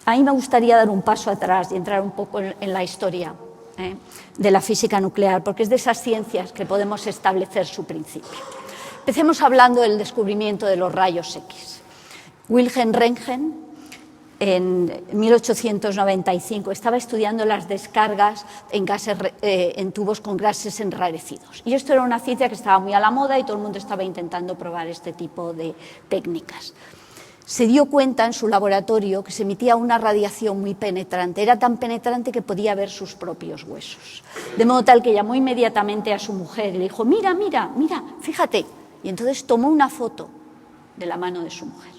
A mí me gustaría dar un paso atrás y entrar un poco en la historia de la física nuclear, porque es de esas ciencias que podemos establecer su principio. Empecemos hablando del descubrimiento de los rayos X. Wilhelm Röntgen, en 1895, estaba estudiando las descargas en tubos con gases enrarecidos. Y esto era una ciencia que estaba muy a la moda y todo el mundo estaba intentando probar este tipo de técnicas. Se dio cuenta en su laboratorio que se emitía una radiación muy penetrante. Era tan penetrante que podía ver sus propios huesos. De modo tal que llamó inmediatamente a su mujer y le dijo: mira, mira, mira, fíjate. Y entonces tomó una foto de la mano de su mujer.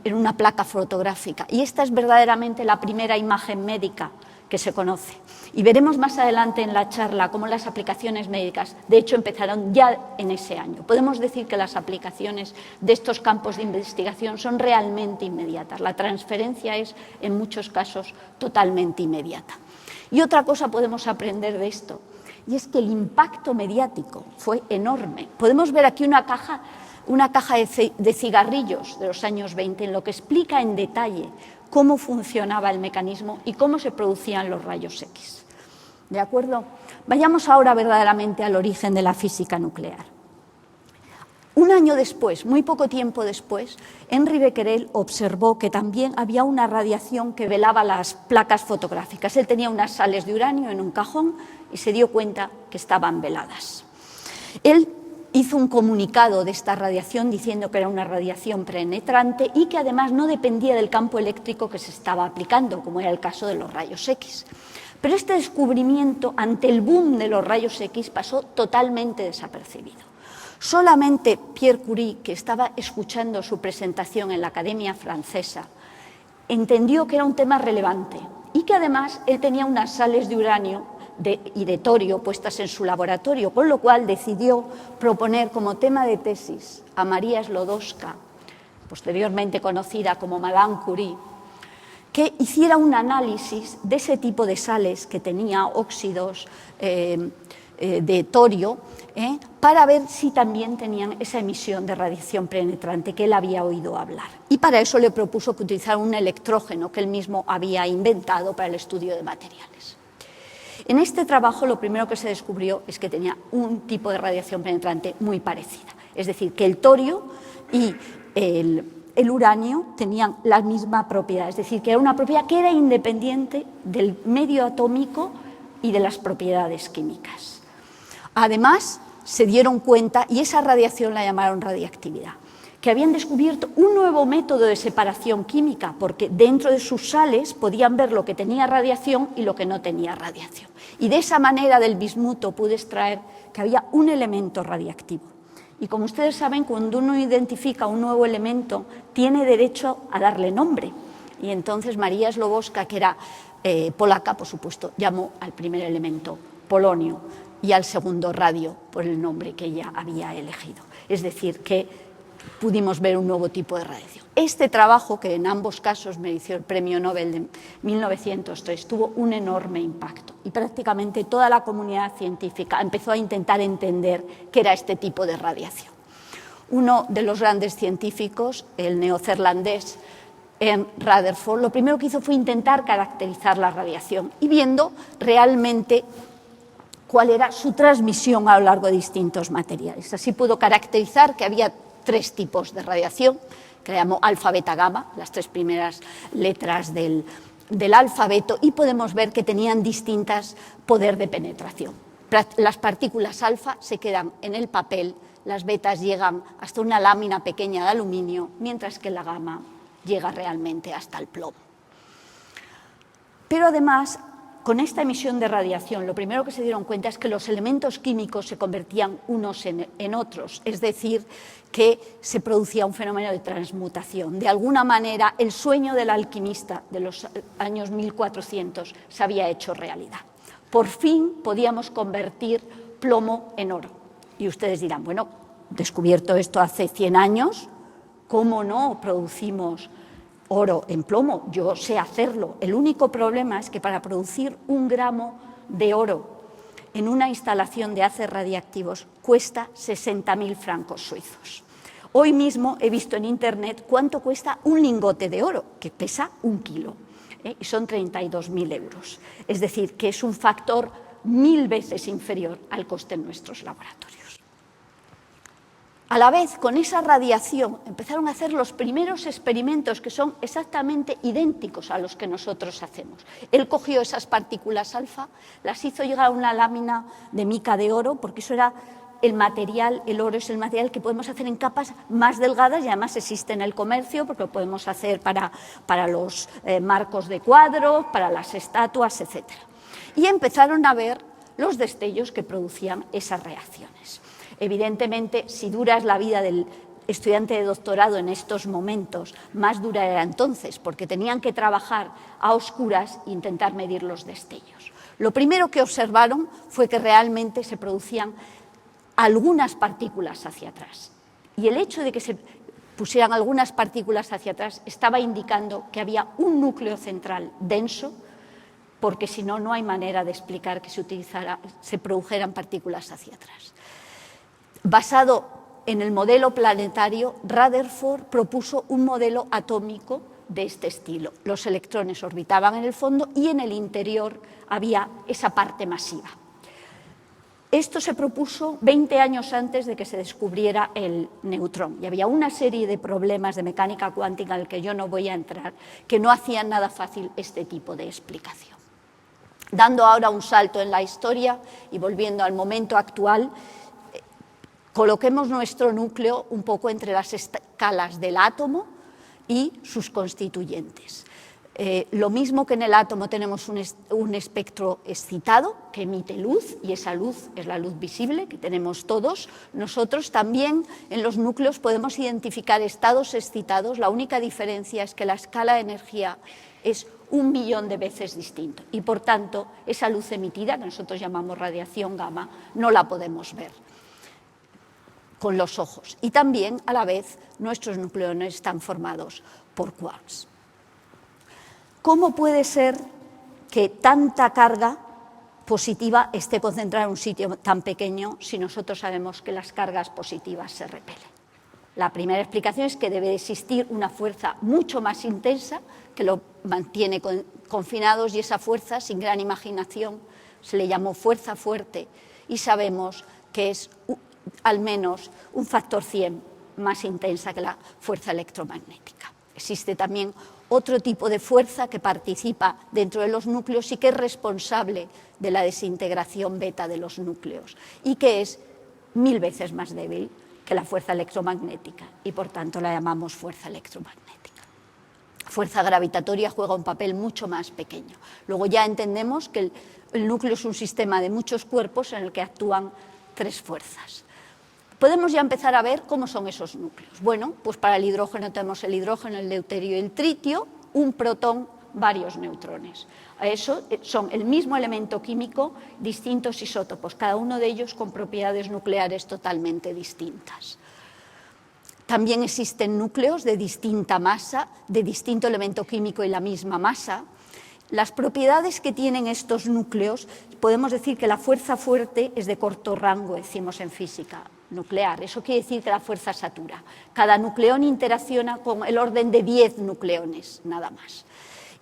Era una placa fotográfica. Y esta es verdaderamente la primera imagen médica que se conoce. Y veremos más adelante en la charla cómo las aplicaciones médicas, de hecho, empezaron ya en ese año. Podemos decir que las aplicaciones de estos campos de investigación son realmente inmediatas. La transferencia es, en muchos casos, totalmente inmediata. Y otra cosa podemos aprender de esto, y es que el impacto mediático fue enorme. Podemos ver aquí una caja de cigarrillos de los años 20, en lo que explica en detalle cómo funcionaba el mecanismo y cómo se producían los rayos X. ¿De acuerdo? Vayamos ahora verdaderamente al origen de la física nuclear. Un año después, muy poco tiempo después, Henri Becquerel observó que también había una radiación que velaba las placas fotográficas. Él tenía unas sales de uranio en un cajón y se dio cuenta que estaban veladas. Él hizo un comunicado de esta radiación diciendo que era una radiación penetrante y que además no dependía del campo eléctrico que se estaba aplicando, como era el caso de los rayos X. Pero este descubrimiento, ante el boom de los rayos X, pasó totalmente desapercibido. Solamente Pierre Curie, que estaba escuchando su presentación en la Academia Francesa, entendió que era un tema relevante y que además él tenía unas sales de uranio y de torio puestas en su laboratorio, con lo cual decidió proponer como tema de tesis a María Sklodowska, posteriormente conocida como Madame Curie, que hiciera un análisis de ese tipo de sales que tenía óxidos de torio, para ver si también tenían esa emisión de radiación penetrante que él había oído hablar. Y para eso le propuso que utilizara un electrógeno que él mismo había inventado para el estudio de materiales. En este trabajo lo primero que se descubrió es que tenía un tipo de radiación penetrante muy parecida, es decir, que el torio y el uranio tenían la misma propiedad, es decir, que era una propiedad que era independiente del medio atómico y de las propiedades químicas. Además, se dieron cuenta, y esa radiación la llamaron radiactividad, que habían descubierto un nuevo método de separación química, porque dentro de sus sales podían ver lo que tenía radiación y lo que no tenía radiación. Y de esa manera del bismuto pude extraer que había un elemento radiactivo. Y como ustedes saben, cuando uno identifica un nuevo elemento, tiene derecho a darle nombre. Y entonces María Sklodowska, que era polaca, por supuesto, llamó al primer elemento polonio y al segundo radio por el nombre que ella había elegido. Es decir, que pudimos ver un nuevo tipo de radiación. Este trabajo, que en ambos casos mereció el Premio Nobel de 1903, tuvo un enorme impacto y prácticamente toda la comunidad científica empezó a intentar entender qué era este tipo de radiación. Uno de los grandes científicos, el neozelandés Ernst Rutherford, lo primero que hizo fue intentar caracterizar la radiación y viendo realmente cuál era su transmisión a lo largo de distintos materiales. Así pudo caracterizar que había tres tipos de radiación, que le llamó alfa, beta, gamma, las tres primeras letras del alfabeto, y podemos ver que tenían distintos poder de penetración. Las partículas alfa se quedan en el papel, las betas llegan hasta una lámina pequeña de aluminio, mientras que la gamma llega realmente hasta el plomo. Pero además, con esta emisión de radiación, lo primero que se dieron cuenta es que los elementos químicos se convertían unos en otros, es decir, que se producía un fenómeno de transmutación. De alguna manera, el sueño del alquimista de los años 1400 se había hecho realidad. Por fin podíamos convertir plomo en oro. Y ustedes dirán, bueno, descubierto esto hace 100 años, ¿cómo no producimos oro en plomo? Yo sé hacerlo. El único problema es que para producir 1 gramo de oro en una instalación de haces radiactivos cuesta 60.000 francos suizos. Hoy mismo he visto en internet cuánto cuesta un lingote de oro, que pesa 1 kilo, y son 32.000 euros. Es decir, que es un factor 1000 veces inferior al coste en nuestros laboratorios. A la vez, con esa radiación, empezaron a hacer los primeros experimentos que son exactamente idénticos a los que nosotros hacemos. Él cogió esas partículas alfa, las hizo llegar a una lámina de mica de oro, porque eso era el material, el oro es el material que podemos hacer en capas más delgadas y además existe en el comercio, porque lo podemos hacer para los marcos de cuadros, para las estatuas, etc. Y empezaron a ver los destellos que producían esas reacciones. Evidentemente, si dura la vida del estudiante de doctorado en estos momentos, más dura era entonces, porque tenían que trabajar a oscuras e intentar medir los destellos. Lo primero que observaron fue que realmente se producían algunas partículas hacia atrás. Y el hecho de que se pusieran algunas partículas hacia atrás estaba indicando que había un núcleo central denso, porque si no, no hay manera de explicar que se produjeran partículas hacia atrás. Basado en el modelo planetario, Rutherford propuso un modelo atómico de este estilo. Los electrones orbitaban en el fondo y en el interior había esa parte masiva. Esto se propuso 20 años antes de que se descubriera el neutrón, y había una serie de problemas de mecánica cuántica en el que yo no voy a entrar, que no hacían nada fácil este tipo de explicación. Dando ahora un salto en la historia y volviendo al momento actual, coloquemos nuestro núcleo un poco entre las escalas del átomo y sus constituyentes. Lo mismo que en el átomo tenemos un espectro excitado que emite luz, y esa luz es la luz visible que tenemos todos. Nosotros también en los núcleos podemos identificar estados excitados. La única diferencia es que la escala de energía es 1.000.000 de veces distinto, y por tanto esa luz emitida, que nosotros llamamos radiación gamma, no la podemos ver con los ojos. Y también, a la vez, nuestros nucleones están formados por quarks. ¿Cómo puede ser que tanta carga positiva esté concentrada en un sitio tan pequeño si nosotros sabemos que las cargas positivas se repelen? La primera explicación es que debe existir una fuerza mucho más intensa que lo mantiene confinados, y esa fuerza, sin gran imaginación, se le llamó fuerza fuerte, y sabemos que es al menos un factor 100 más intensa que la fuerza electromagnética. Existe también otro tipo de fuerza que participa dentro de los núcleos y que es responsable de la desintegración beta de los núcleos, y que es 1000 veces más débil que la fuerza electromagnética, y por tanto la llamamos fuerza electromagnética. Fuerza gravitatoria juega un papel mucho más pequeño. Luego ya entendemos que el núcleo es un sistema de muchos cuerpos en el que actúan 3 fuerzas. Podemos ya empezar a ver cómo son esos núcleos. Bueno, pues para el hidrógeno tenemos el hidrógeno, el deuterio y el tritio, un protón, varios neutrones. Eso son el mismo elemento químico, distintos isótopos, cada uno de ellos con propiedades nucleares totalmente distintas. También existen núcleos de distinta masa, de distinto elemento químico y la misma masa. Las propiedades que tienen estos núcleos, podemos decir que la fuerza fuerte es de corto rango, decimos en física nuclear. Eso quiere decir que la fuerza satura. Cada nucleón interacciona con el orden de 10 nucleones, nada más.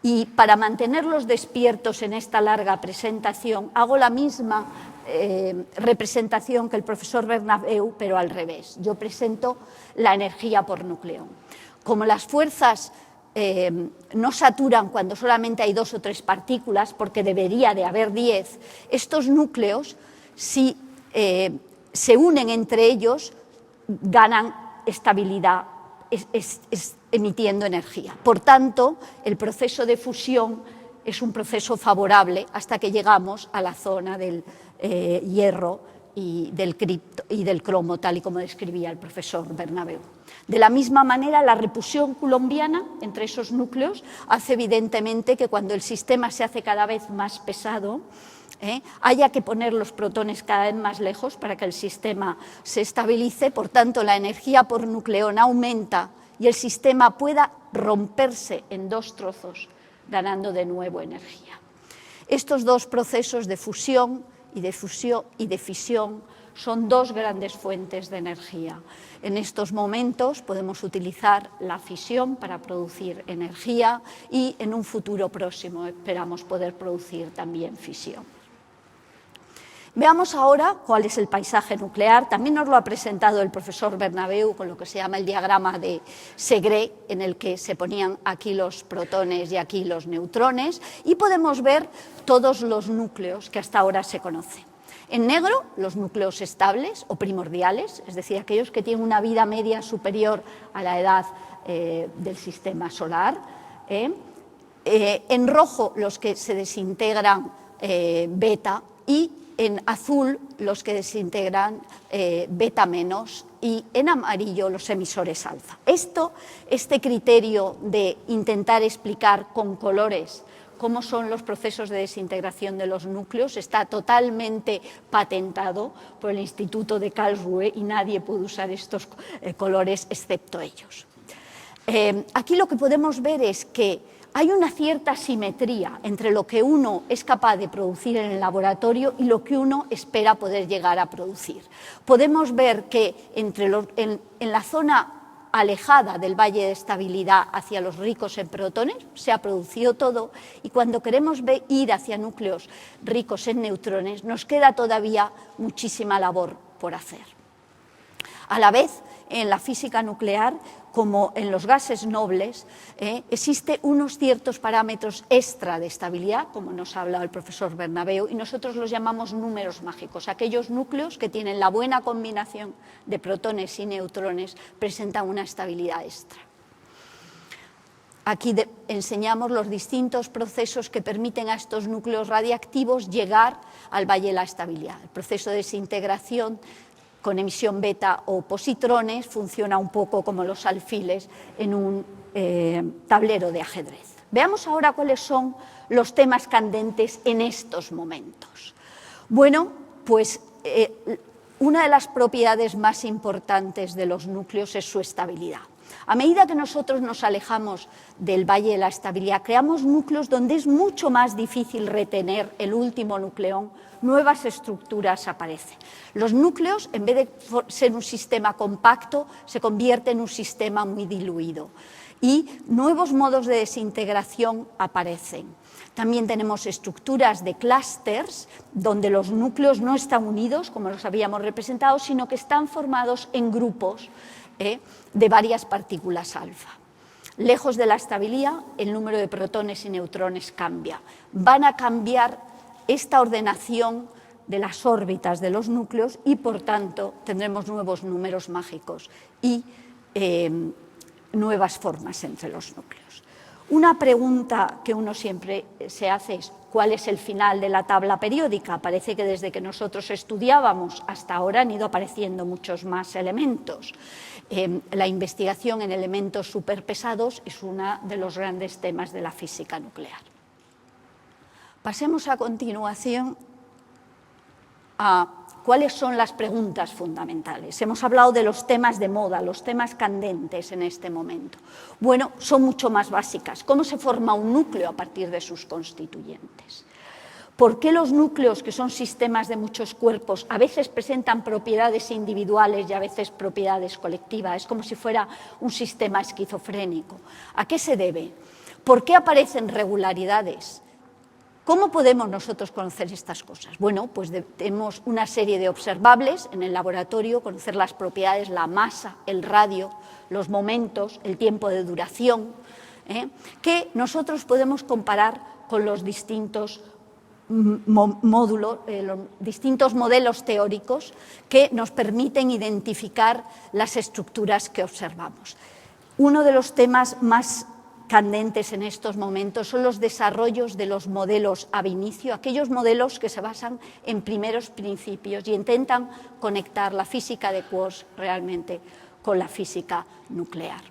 Y para mantenerlos despiertos en esta larga presentación, hago la misma representación que el profesor Bernabeu, pero al revés. Yo presento la energía por nucleón. Como las fuerzas no saturan cuando solamente hay 2 o 3 partículas, porque debería de haber 10, estos núcleos, si se unen entre ellos, ganan estabilidad emitiendo energía. Por tanto, el proceso de fusión es un proceso favorable hasta que llegamos a la zona del hierro y del cromo, tal y como describía el profesor Bernabeu. De la misma manera, la repulsión coulombiana entre esos núcleos hace evidentemente que cuando el sistema se hace cada vez más pesado, haya que poner los protones cada vez más lejos para que el sistema se estabilice. Por tanto, la energía por nucleón aumenta y el sistema pueda romperse en 2 trozos, ganando de nuevo energía. Estos 2 procesos de fusión y de fisión son 2 grandes fuentes de energía. En estos momentos podemos utilizar la fisión para producir energía, y en un futuro próximo esperamos poder producir también fisión. Veamos ahora cuál es el paisaje nuclear. También nos lo ha presentado el profesor Bernabeu con lo que se llama el diagrama de Segre, en el que se ponían aquí los protones y aquí los neutrones, y podemos ver todos los núcleos que hasta ahora se conocen. En negro, los núcleos estables o primordiales, es decir, aquellos que tienen una vida media superior a la edad del sistema solar. En rojo, los que se desintegran beta, y en azul los que desintegran beta menos y en amarillo los emisores alfa. Este criterio de intentar explicar con colores cómo son los procesos de desintegración de los núcleos está totalmente patentado por el Instituto de Karlsruhe y nadie puede usar estos colores excepto ellos. Aquí lo que podemos ver es que hay una cierta simetría entre lo que uno es capaz de producir en el laboratorio y lo que uno espera poder llegar a producir. Podemos ver que en la zona alejada del valle de estabilidad hacia los ricos en protones se ha producido todo, y cuando queremos ir hacia núcleos ricos en neutrones nos queda todavía muchísima labor por hacer. A la vez, en la física nuclear, como en los gases nobles, existen unos ciertos parámetros extra de estabilidad, como nos ha hablado el profesor Bernabeu, y nosotros los llamamos números mágicos. Aquellos núcleos que tienen la buena combinación de protones y neutrones presentan una estabilidad extra. Aquí enseñamos los distintos procesos que permiten a estos núcleos radiactivos llegar al valle de la estabilidad. El proceso de desintegración con emisión beta o positrones funciona un poco como los alfiles en un tablero de ajedrez. Veamos ahora cuáles son los temas candentes en estos momentos. Bueno, pues una de las propiedades más importantes de los núcleos es su estabilidad. A medida que nosotros nos alejamos del valle de la estabilidad, creamos núcleos donde es mucho más difícil retener el último nucleón, nuevas estructuras aparecen. Los núcleos, en vez de ser un sistema compacto, se convierten en un sistema muy diluido y nuevos modos de desintegración aparecen. También tenemos estructuras de clústeres donde los núcleos no están unidos, como los habíamos representado, sino que están formados en grupos de varias partículas alfa. Lejos de la estabilidad, el número de protones y neutrones cambia. Van a cambiar esta ordenación de las órbitas de los núcleos y, por tanto, tendremos nuevos números mágicos y nuevas formas entre los núcleos. Una pregunta que uno siempre se hace es: ¿cuál es el final de la tabla periódica? Parece que desde que nosotros estudiábamos hasta ahora han ido apareciendo muchos más elementos. La investigación en elementos superpesados es uno de los grandes temas de la física nuclear. Pasemos a continuación a cuáles son las preguntas fundamentales. Hemos hablado de los temas de moda, los temas candentes en este momento. Bueno, son mucho más básicas. ¿Cómo se forma un núcleo a partir de sus constituyentes? ¿Por qué los núcleos, que son sistemas de muchos cuerpos, a veces presentan propiedades individuales y a veces propiedades colectivas? Es como si fuera un sistema esquizofrénico. ¿A qué se debe? ¿Por qué aparecen regularidades? ¿Cómo podemos nosotros conocer estas cosas? Bueno, pues tenemos una serie de observables en el laboratorio, conocer las propiedades, la masa, el radio, los momentos, el tiempo de duración, que nosotros podemos comparar con los distintos los distintos modelos teóricos que nos permiten identificar las estructuras que observamos. Uno de los temas más candentes en estos momentos son los desarrollos de los modelos ab inicio, aquellos modelos que se basan en primeros principios y intentan conectar la física de quarks realmente con la física nuclear.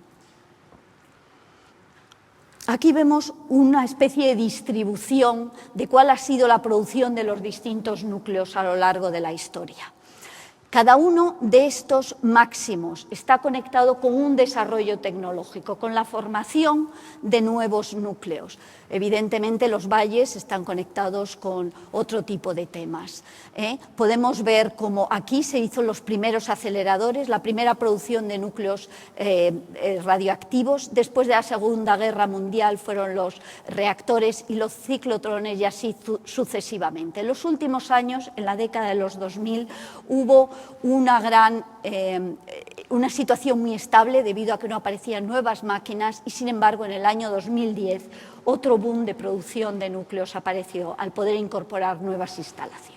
Aquí vemos una especie de distribución de cuál ha sido la producción de los distintos núcleos a lo largo de la historia. Cada uno de estos máximos está conectado con un desarrollo tecnológico, con la formación de nuevos núcleos. Evidentemente, los valles están conectados con otro tipo de temas. Podemos ver cómo aquí se hizo los primeros aceleradores, la primera producción de núcleos radioactivos. Después de la Segunda Guerra Mundial fueron los reactores y los ciclotrones, y así sucesivamente. En los últimos años, en la década de los 2000, hubo una situación muy estable debido a que no aparecían nuevas máquinas y, sin embargo, en el año 2010 otro boom de producción de núcleos apareció al poder incorporar nuevas instalaciones.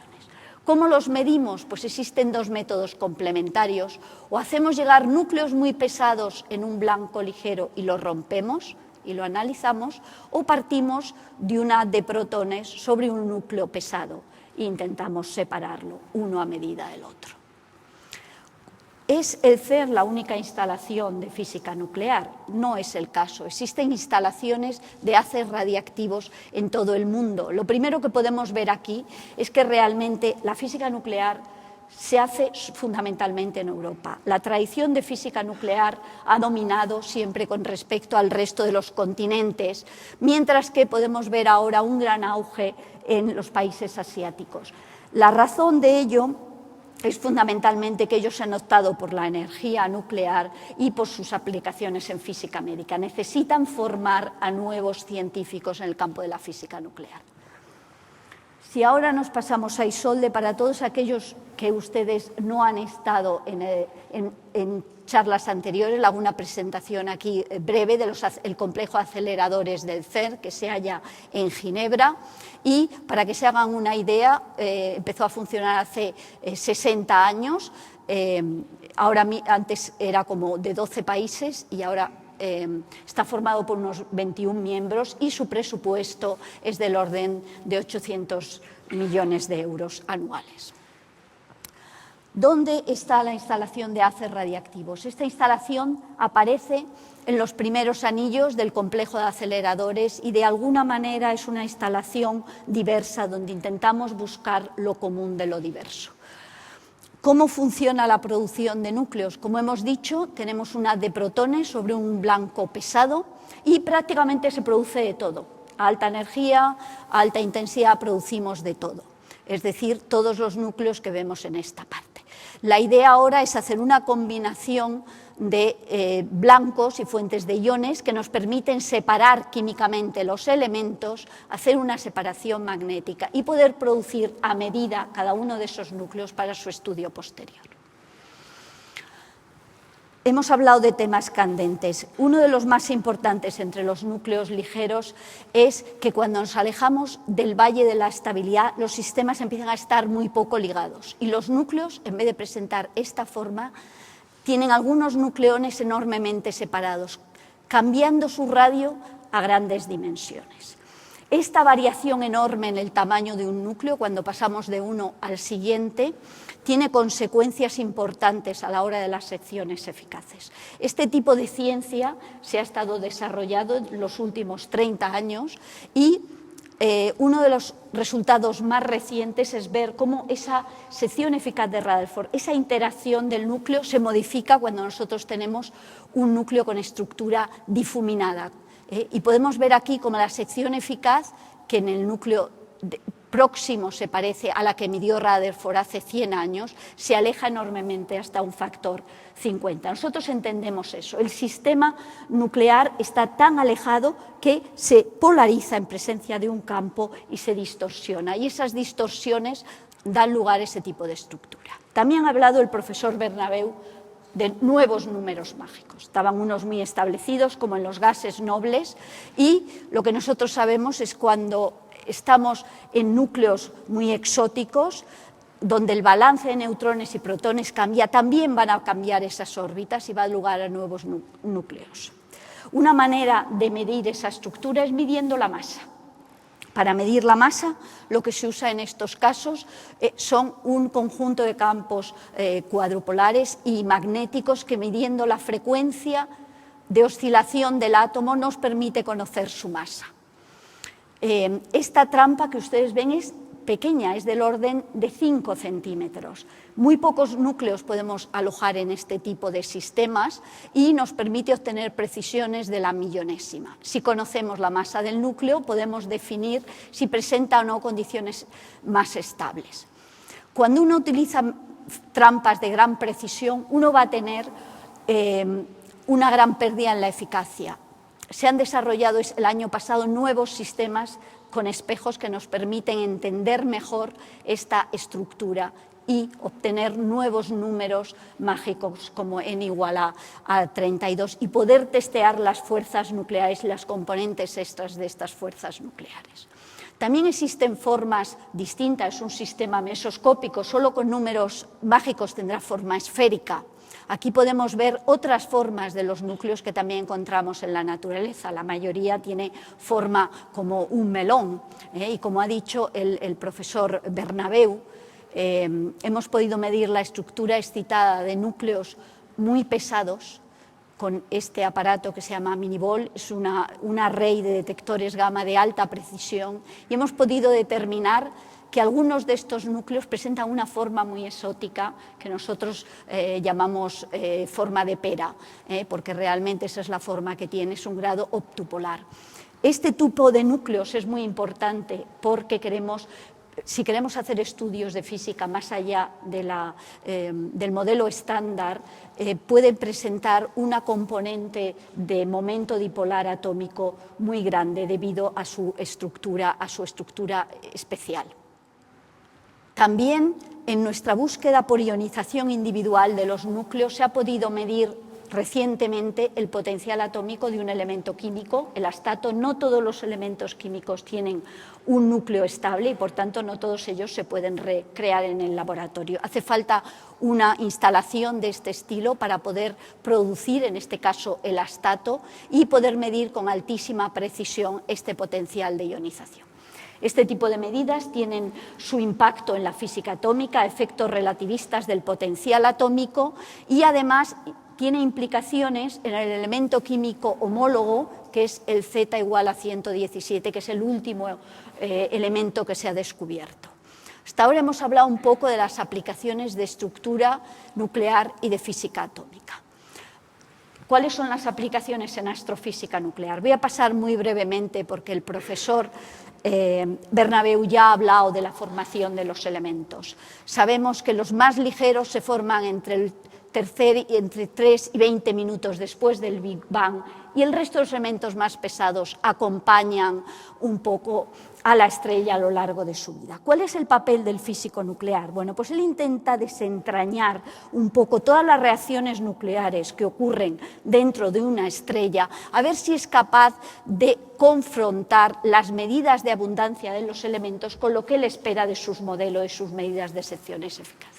¿Cómo los medimos? Pues existen dos métodos complementarios. O hacemos llegar núcleos muy pesados en un blanco ligero y los rompemos y lo analizamos, o partimos de una de protones sobre un núcleo pesado e intentamos separarlo uno a medida del otro. ¿Es el CERN la única instalación de física nuclear? No es el caso. Existen instalaciones de haces radiactivos en todo el mundo. Lo primero que podemos ver aquí es que realmente la física nuclear se hace fundamentalmente en Europa. La tradición de física nuclear ha dominado siempre con respecto al resto de los continentes, mientras que podemos ver ahora un gran auge en los países asiáticos. La razón de ello es fundamentalmente que ellos han optado por la energía nuclear y por sus aplicaciones en física médica. Necesitan formar a nuevos científicos en el campo de la física nuclear. Si ahora nos pasamos a Isolde, para todos aquellos que ustedes no han estado en charlas anteriores, hago una presentación aquí breve del complejo de aceleradores del CERN que se halla en Ginebra, y para que se hagan una idea, empezó a funcionar hace 60 años, antes era como de 12 países y ahora está formado por unos 21 miembros y su presupuesto es del orden de 800 millones de euros anuales. ¿Dónde está la instalación de haces radiactivos? Esta instalación aparece en los primeros anillos del complejo de aceleradores y de alguna manera es una instalación diversa donde intentamos buscar lo común de lo diverso. ¿Cómo funciona la producción de núcleos? Como hemos dicho, tenemos una de protones sobre un blanco pesado y prácticamente se produce de todo. A alta energía, a alta intensidad producimos de todo, es decir, todos los núcleos que vemos en esta parte. La idea ahora es hacer una combinación de blancos y fuentes de iones que nos permiten separar químicamente los elementos, hacer una separación magnética y poder producir a medida cada uno de esos núcleos para su estudio posterior. Hemos hablado de temas candentes. Uno de los más importantes entre los núcleos ligeros es que cuando nos alejamos del valle de la estabilidad, los sistemas empiezan a estar muy poco ligados y los núcleos, en vez de presentar esta forma, tienen algunos nucleones enormemente separados, cambiando su radio a grandes dimensiones. Esta variación enorme en el tamaño de un núcleo, cuando pasamos de uno al siguiente, tiene consecuencias importantes a la hora de las secciones eficaces. Este tipo de ciencia se ha estado desarrollando en los últimos 30 años y uno de los resultados más recientes es ver cómo esa sección eficaz de Rutherford, esa interacción del núcleo se modifica cuando nosotros tenemos un núcleo con estructura difuminada. Y podemos ver aquí cómo la sección eficaz, que en el núcleo próximo se parece a la que midió Rutherford hace 100 años, se aleja enormemente hasta un factor 50. Nosotros entendemos eso. El sistema nuclear está tan alejado que se polariza en presencia de un campo y se distorsiona. Y esas distorsiones dan lugar a ese tipo de estructura. También ha hablado el profesor Bernabeu de nuevos números mágicos. Estaban unos muy establecidos, como en los gases nobles, y lo que nosotros sabemos es cuando estamos en núcleos muy exóticos, donde el balance de neutrones y protones cambia, también van a cambiar esas órbitas y va a dar lugar a nuevos núcleos. Una manera de medir esa estructura es midiendo la masa. Para medir la masa, lo que se usa en estos casos son un conjunto de campos cuadrupolares y magnéticos que, midiendo la frecuencia de oscilación del átomo, nos permite conocer su masa. Esta trampa que ustedes ven es pequeña, es del orden de 5 centímetros. Muy pocos núcleos podemos alojar en este tipo de sistemas y nos permite obtener precisiones de la millonésima. Si conocemos la masa del núcleo, podemos definir si presenta o no condiciones más estables. Cuando uno utiliza trampas de gran precisión, uno va a tener una gran pérdida en la eficacia. Se han desarrollado el año pasado nuevos sistemas con espejos que nos permiten entender mejor esta estructura y obtener nuevos números mágicos como n igual a 32 y poder testear las fuerzas nucleares y las componentes extras de estas fuerzas nucleares. También existen formas distintas, un sistema mesoscópico solo con números mágicos tendrá forma esférica. Aquí podemos ver otras formas de los núcleos que también encontramos en la naturaleza. La mayoría tiene forma como un melón, y como ha dicho el profesor Bernabeu, hemos podido medir la estructura excitada de núcleos muy pesados con este aparato que se llama Miniball. Es un array de detectores gamma de alta precisión, y hemos podido determinar que algunos de estos núcleos presentan una forma muy exótica que nosotros llamamos forma de pera, porque realmente esa es la forma que tiene, es un grado optupolar. Este tipo de núcleos es muy importante porque si queremos hacer estudios de física más allá del modelo estándar, pueden presentar una componente de momento dipolar atómico muy grande debido a su estructura especial. También en nuestra búsqueda por ionización individual de los núcleos se ha podido medir recientemente el potencial atómico de un elemento químico, el astato. No todos los elementos químicos tienen un núcleo estable y por tanto no todos ellos se pueden recrear en el laboratorio. Hace falta una instalación de este estilo para poder producir, en este caso, el astato y poder medir con altísima precisión este potencial de ionización. Este tipo de medidas tienen su impacto en la física atómica, efectos relativistas del potencial atómico, y además tiene implicaciones en el elemento químico homólogo, que es el Z igual a 117, que es el último elemento que se ha descubierto. Hasta ahora hemos hablado un poco de las aplicaciones de estructura nuclear y de física atómica. ¿Cuáles son las aplicaciones en astrofísica nuclear? Voy a pasar muy brevemente porque el profesor Bernabeu ya ha hablado de la formación de los elementos. Sabemos que los más ligeros se forman entre 3 y 20 minutos después del Big Bang, y el resto de los elementos más pesados acompañan un poco a la estrella a lo largo de su vida. ¿Cuál es el papel del físico nuclear? Bueno, pues él intenta desentrañar un poco todas las reacciones nucleares que ocurren dentro de una estrella, a ver si es capaz de confrontar las medidas de abundancia de los elementos con lo que él espera de sus modelos y sus medidas de secciones eficaces.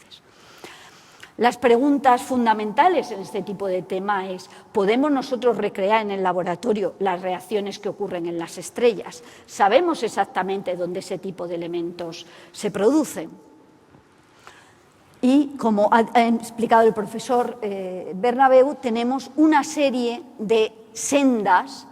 Las preguntas fundamentales en este tipo de tema es: ¿podemos nosotros recrear en el laboratorio las reacciones que ocurren en las estrellas? ¿Sabemos exactamente dónde ese tipo de elementos se producen? Y como ha explicado el profesor Bernabeu, tenemos una serie de sendas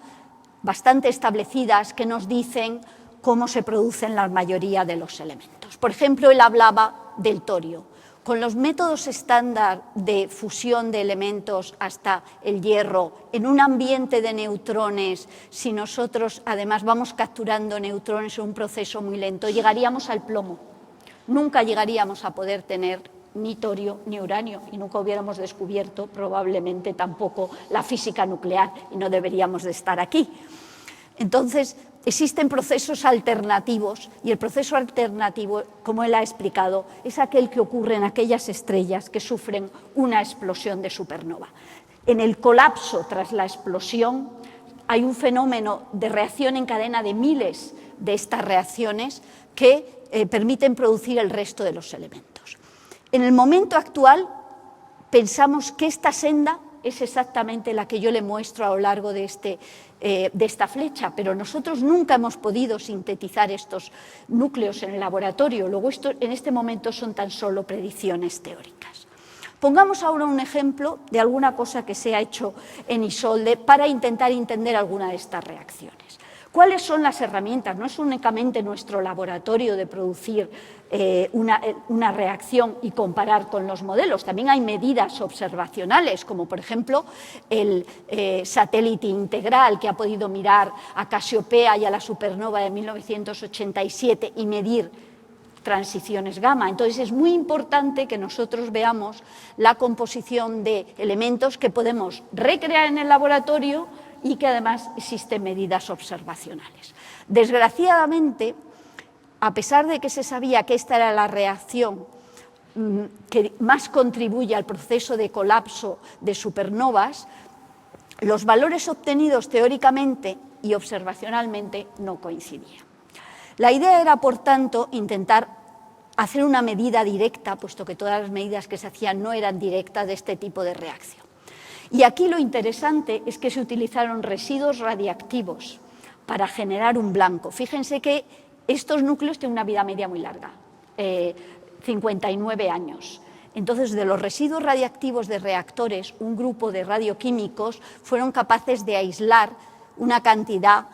bastante establecidas que nos dicen cómo se producen la mayoría de los elementos. Por ejemplo, él hablaba del torio. Con los métodos estándar de fusión de elementos hasta el hierro, en un ambiente de neutrones, si nosotros además vamos capturando neutrones en un proceso muy lento, llegaríamos al plomo. Nunca llegaríamos a poder tener ni torio ni uranio, y nunca hubiéramos descubierto probablemente tampoco la física nuclear, y no deberíamos de estar aquí. Entonces, existen procesos alternativos, y el proceso alternativo, como él ha explicado, es aquel que ocurre en aquellas estrellas que sufren una explosión de supernova. En el colapso tras la explosión hay un fenómeno de reacción en cadena de miles de estas reacciones que permiten producir el resto de los elementos. En el momento actual pensamos que esta senda es exactamente la que yo le muestro a lo largo de esta flecha, pero nosotros nunca hemos podido sintetizar estos núcleos en el laboratorio. Luego, en este momento son tan solo predicciones teóricas. Pongamos ahora un ejemplo de alguna cosa que se ha hecho en Isolde para intentar entender alguna de estas reacciones. ¿Cuáles son las herramientas? No es únicamente nuestro laboratorio de producir una reacción y comparar con los modelos. También hay medidas observacionales, como por ejemplo el satélite integral, que ha podido mirar a Casiopea y a la supernova de 1987 y medir transiciones gamma. Entonces es muy importante que nosotros veamos la composición de elementos que podemos recrear en el laboratorio y que además existen medidas observacionales. Desgraciadamente, a pesar de que se sabía que esta era la reacción que más contribuye al proceso de colapso de supernovas, los valores obtenidos teóricamente y observacionalmente no coincidían. La idea era, por tanto, intentar hacer una medida directa, puesto que todas las medidas que se hacían no eran directas de este tipo de reacción. Y aquí lo interesante es que se utilizaron residuos radiactivos para generar un blanco. Fíjense que estos núcleos tienen una vida media muy larga, 59 años. Entonces, de los residuos radiactivos de reactores, un grupo de radioquímicos fueron capaces de aislar una cantidad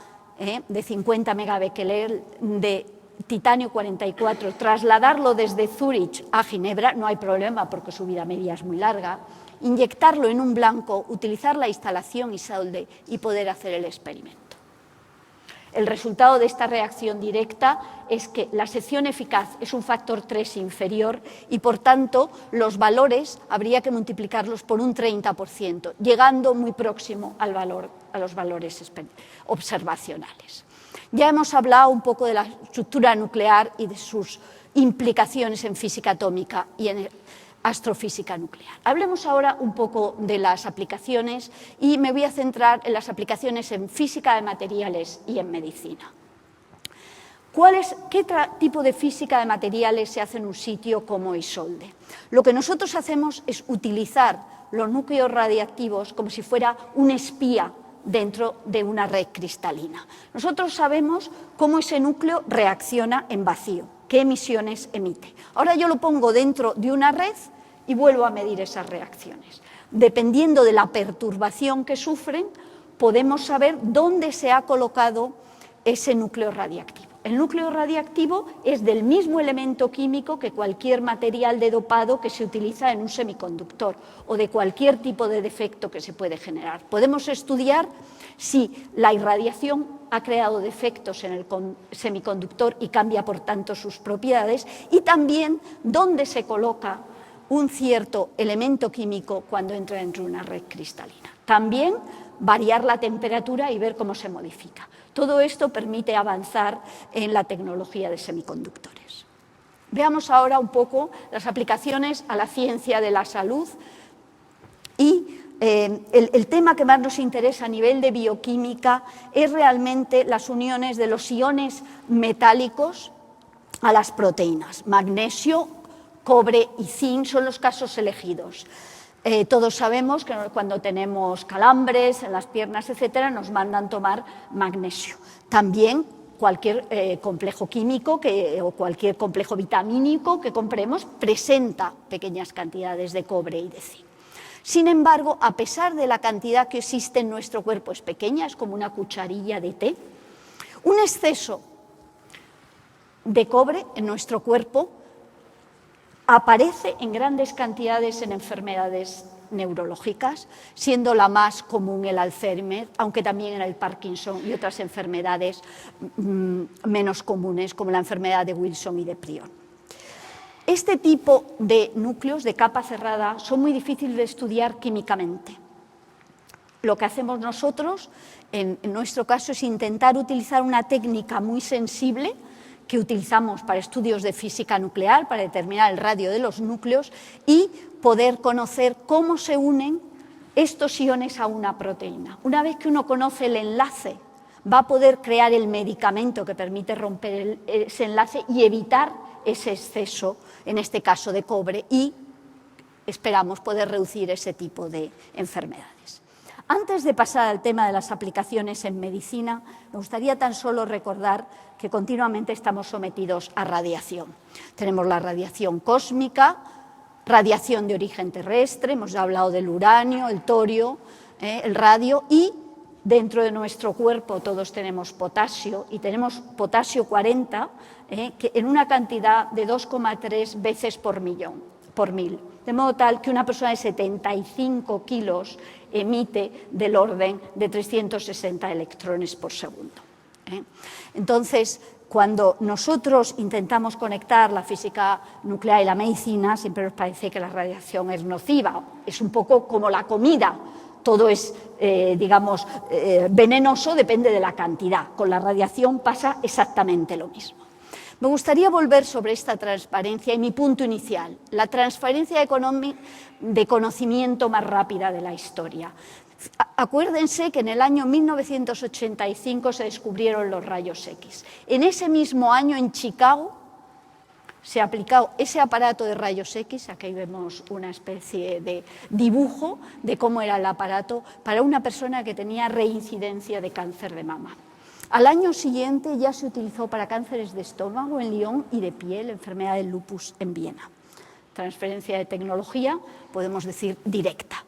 de 50 megabecquerel de titanio 44, trasladarlo desde Zúrich a Ginebra, no hay problema porque su vida media es muy larga, inyectarlo en un blanco, utilizar la instalación Isolde y poder hacer el experimento. El resultado de esta reacción directa es que la sección eficaz es un factor 3 inferior y, por tanto, los valores habría que multiplicarlos por un 30%, llegando muy próximo a los valores observacionales. Ya hemos hablado un poco de la estructura nuclear y de sus implicaciones en física atómica y en astrofísica nuclear. Hablemos ahora un poco de las aplicaciones y me voy a centrar en las aplicaciones en física de materiales y en medicina. ¿Qué tipo de física de materiales se hace en un sitio como Isolde? Lo que nosotros hacemos es utilizar los núcleos radiactivos como si fuera un espía dentro de una red cristalina. Nosotros sabemos cómo ese núcleo reacciona en vacío, qué emisiones emite. Ahora yo lo pongo dentro de una red y vuelvo a medir esas reacciones. Dependiendo de la perturbación que sufren, podemos saber dónde se ha colocado ese núcleo radiactivo. El núcleo radiactivo es del mismo elemento químico que cualquier material de dopado que se utiliza en un semiconductor o de cualquier tipo de defecto que se puede generar. Podemos estudiar si la irradiación ha creado defectos en el semiconductor y cambia, por tanto, sus propiedades, y también dónde se coloca un cierto elemento químico cuando entra dentro de una red cristalina. También variar la temperatura y ver cómo se modifica. Todo esto permite avanzar en la tecnología de semiconductores. Veamos ahora un poco las aplicaciones a la ciencia de la salud y el tema que más nos interesa a nivel de bioquímica es realmente las uniones de los iones metálicos a las proteínas. Magnesio, cobre y zinc son los casos elegidos. Todos sabemos que cuando tenemos calambres en las piernas, etcétera, nos mandan tomar magnesio. También cualquier complejo químico o cualquier complejo vitamínico que compremos presenta pequeñas cantidades de cobre y de zinc. Sin embargo, a pesar de la cantidad que existe en nuestro cuerpo, es pequeña, es como una cucharilla de té, un exceso de cobre en nuestro cuerpo aparece en grandes cantidades en enfermedades neurológicas, siendo la más común el Alzheimer, aunque también en el Parkinson y otras enfermedades menos comunes, como la enfermedad de Wilson y de Prion. Este tipo de núcleos de capa cerrada son muy difíciles de estudiar químicamente. Lo que hacemos nosotros, en nuestro caso, es intentar utilizar una técnica muy sensible que utilizamos para estudios de física nuclear, para determinar el radio de los núcleos y poder conocer cómo se unen estos iones a una proteína. Una vez que uno conoce el enlace, va a poder crear el medicamento que permite romper ese enlace y evitar ese exceso, en este caso de cobre, y esperamos poder reducir ese tipo de enfermedades. Antes de pasar al tema de las aplicaciones en medicina, me gustaría tan solo recordar que continuamente estamos sometidos a radiación. Tenemos la radiación cósmica, radiación de origen terrestre, hemos hablado del uranio, el torio, el radio, y dentro de nuestro cuerpo todos tenemos potasio, y tenemos potasio 40, que en una cantidad de 2,3 veces por mil. De modo tal que una persona de 75 kilos emite del orden de 360 electrones por segundo. Entonces, cuando nosotros intentamos conectar la física nuclear y la medicina, siempre nos parece que la radiación es nociva. Es un poco como la comida. Todo es, venenoso, depende de la cantidad. Con la radiación pasa exactamente lo mismo. Me gustaría volver sobre esta transparencia y mi punto inicial, la transferencia de conocimiento más rápida de la historia. Acuérdense que en el año 1985 se descubrieron los rayos X. En ese mismo año, en Chicago, se ha aplicado ese aparato de rayos X, aquí vemos una especie de dibujo de cómo era el aparato para una persona que tenía reincidencia de cáncer de mama. Al año siguiente ya se utilizó para cánceres de estómago en Lyon y de piel, enfermedad del lupus en Viena. Transferencia de tecnología, podemos decir, directa.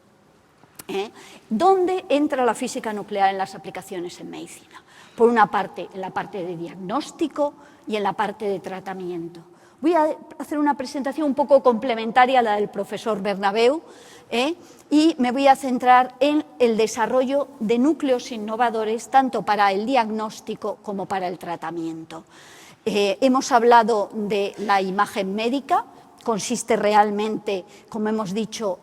¿Dónde entra la física nuclear en las aplicaciones en medicina? Por una parte, en la parte de diagnóstico y en la parte de tratamiento. Voy a hacer una presentación un poco complementaria a la del profesor Bernabeu, y me voy a centrar en el desarrollo de núcleos innovadores tanto para el diagnóstico como para el tratamiento. Hemos hablado de la imagen médica, consiste realmente, como hemos dicho,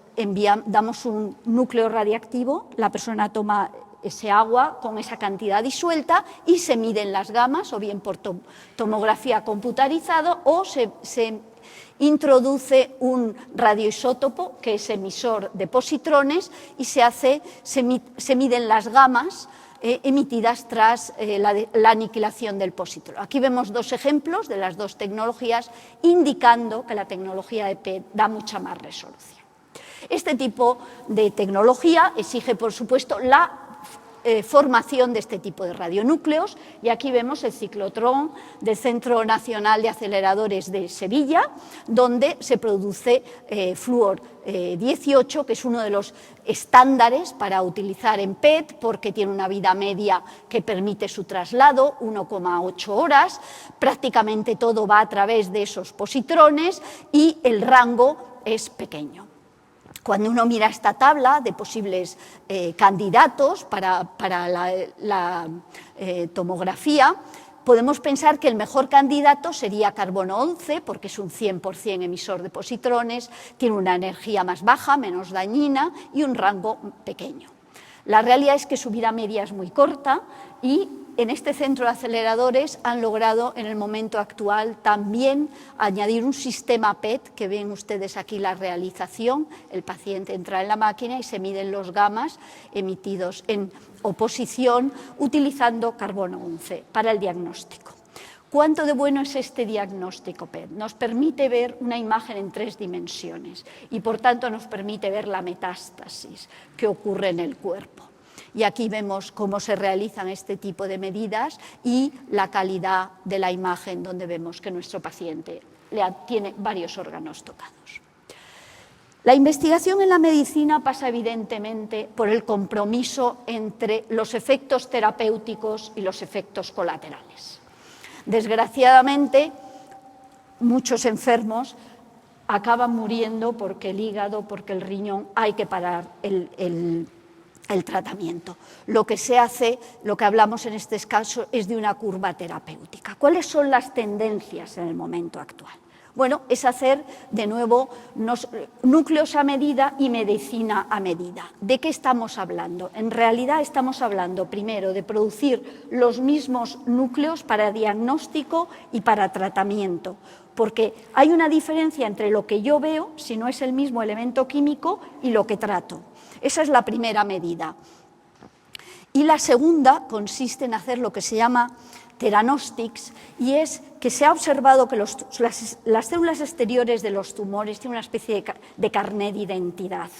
damos un núcleo radiactivo, la persona toma ese agua con esa cantidad disuelta y se miden las gamas, o bien por tomografía computarizada, o se introduce un radioisótopo que es emisor de positrones y se miden las gamas emitidas tras la aniquilación del positrón. Aquí vemos dos ejemplos de las dos tecnologías indicando que la tecnología de PET da mucha más resolución. Este tipo de tecnología exige, por supuesto, la formación de este tipo de radionúcleos, y aquí vemos el ciclotrón del Centro Nacional de Aceleradores de Sevilla, donde se produce flúor 18, que es uno de los estándares para utilizar en PET, porque tiene una vida media que permite su traslado, 1,8 horas, prácticamente todo va a través de esos positrones y el rango es pequeño. Cuando uno mira esta tabla de posibles candidatos para la tomografía, podemos pensar que el mejor candidato sería carbono 11, porque es un 100% emisor de positrones, tiene una energía más baja, menos dañina y un rango pequeño. La realidad es que su vida media es muy corta y en este centro de aceleradores han logrado en el momento actual también añadir un sistema PET, que ven ustedes aquí la realización, el paciente entra en la máquina y se miden los gamas emitidos en oposición utilizando carbono 11 para el diagnóstico. ¿Cuánto de bueno es este diagnóstico PET? Nos permite ver una imagen en 3 dimensiones y por tanto nos permite ver la metástasis que ocurre en el cuerpo. Y aquí vemos cómo se realizan este tipo de medidas y la calidad de la imagen, donde vemos que nuestro paciente tiene varios órganos tocados. La investigación en la medicina pasa evidentemente por el compromiso entre los efectos terapéuticos y los efectos colaterales. Desgraciadamente, muchos enfermos acaban muriendo porque el hígado, porque el riñón, hay que parar el tratamiento. Lo que se hace, lo que hablamos en este caso, es de una curva terapéutica. ¿Cuáles son las tendencias en el momento actual? Bueno, es hacer de nuevo núcleos a medida y medicina a medida. ¿De qué estamos hablando? En realidad estamos hablando primero de producir los mismos núcleos para diagnóstico y para tratamiento, porque hay una diferencia entre lo que yo veo, si no es el mismo elemento químico, y lo que trato. Esa es la primera medida. Y la segunda consiste en hacer lo que se llama theranostics, y es que se ha observado que las células exteriores de los tumores tienen una especie de carnet de identidad,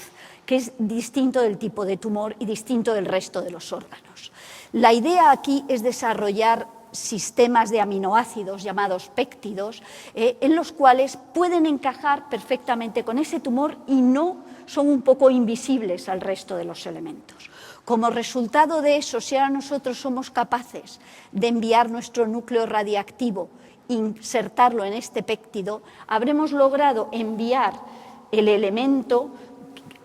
que es distinto del tipo de tumor y distinto del resto de los órganos. La idea aquí es desarrollar sistemas de aminoácidos llamados péptidos, en los cuales pueden encajar perfectamente con ese tumor y no son un poco invisibles al resto de los elementos. Como resultado de eso, si ahora nosotros somos capaces de enviar nuestro núcleo radiactivo, insertarlo en este péptido, habremos logrado enviar el elemento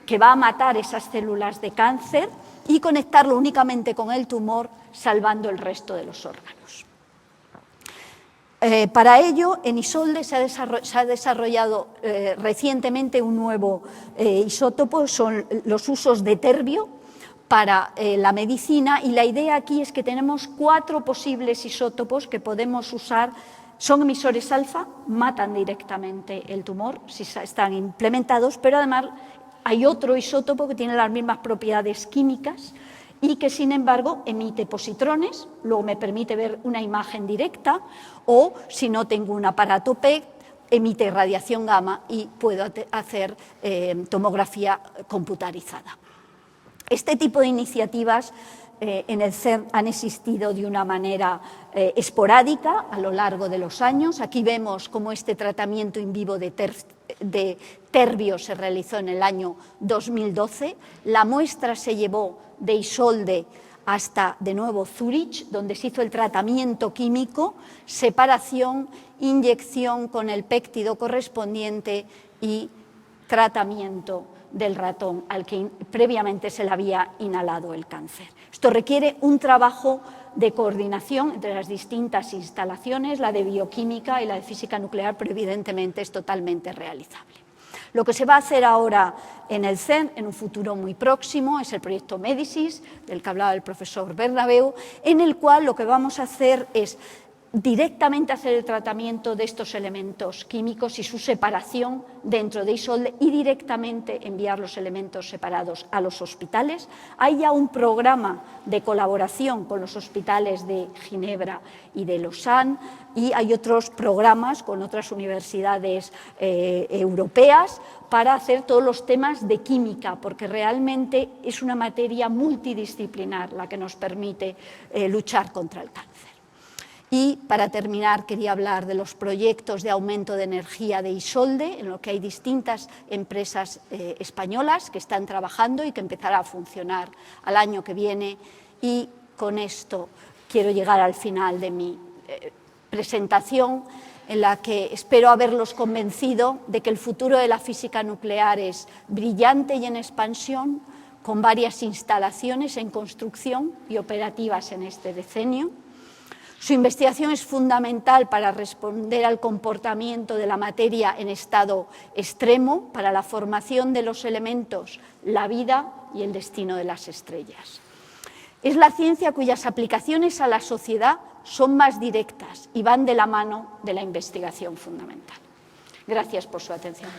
que va a matar esas células de cáncer y conectarlo únicamente con el tumor, salvando el resto de los órganos. Para ello, en Isolde se ha desarrollado recientemente un nuevo isótopo, son los usos de terbio para la medicina, y la idea aquí es que tenemos 4 posibles isótopos que podemos usar. Son emisores alfa, matan directamente el tumor si están implementados, pero además hay otro isótopo que tiene las mismas propiedades químicas y que, sin embargo, emite positrones, luego me permite ver una imagen directa, o si no tengo un aparato PET, emite radiación gamma y puedo hacer tomografía computarizada. Este tipo de iniciativas en el CERN han existido de una manera esporádica a lo largo de los años. Aquí vemos cómo este tratamiento in vivo de terbio se realizó en el año 2012. La muestra se llevó de Isolde hasta, de nuevo, Zúrich, donde se hizo el tratamiento químico, separación, inyección con el péptido correspondiente y tratamiento del ratón al que previamente se le había inhalado el cáncer. Esto requiere un trabajo de coordinación entre las distintas instalaciones, la de bioquímica y la de física nuclear, pero evidentemente es totalmente realizable. Lo que se va a hacer ahora en el CERN, en un futuro muy próximo, es el proyecto Médicis, del que hablaba el profesor Bernabeu, en el cual lo que vamos a hacer es directamente hacer el tratamiento de estos elementos químicos y su separación dentro de Isolde y directamente enviar los elementos separados a los hospitales. Hay ya un programa de colaboración con los hospitales de Ginebra y de Lausanne y hay otros programas con otras universidades europeas para hacer todos los temas de química, porque realmente es una materia multidisciplinar la que nos permite luchar contra el cáncer. Y para terminar quería hablar de los proyectos de aumento de energía de Isolde, en lo que hay distintas empresas españolas que están trabajando y que empezará a funcionar al año que viene. Y con esto quiero llegar al final de mi presentación, en la que espero haberlos convencido de que el futuro de la física nuclear es brillante y en expansión, con varias instalaciones en construcción y operativas en este decenio. Su investigación es fundamental para responder al comportamiento de la materia en estado extremo, para la formación de los elementos, la vida y el destino de las estrellas. Es la ciencia cuyas aplicaciones a la sociedad son más directas y van de la mano de la investigación fundamental. Gracias por su atención.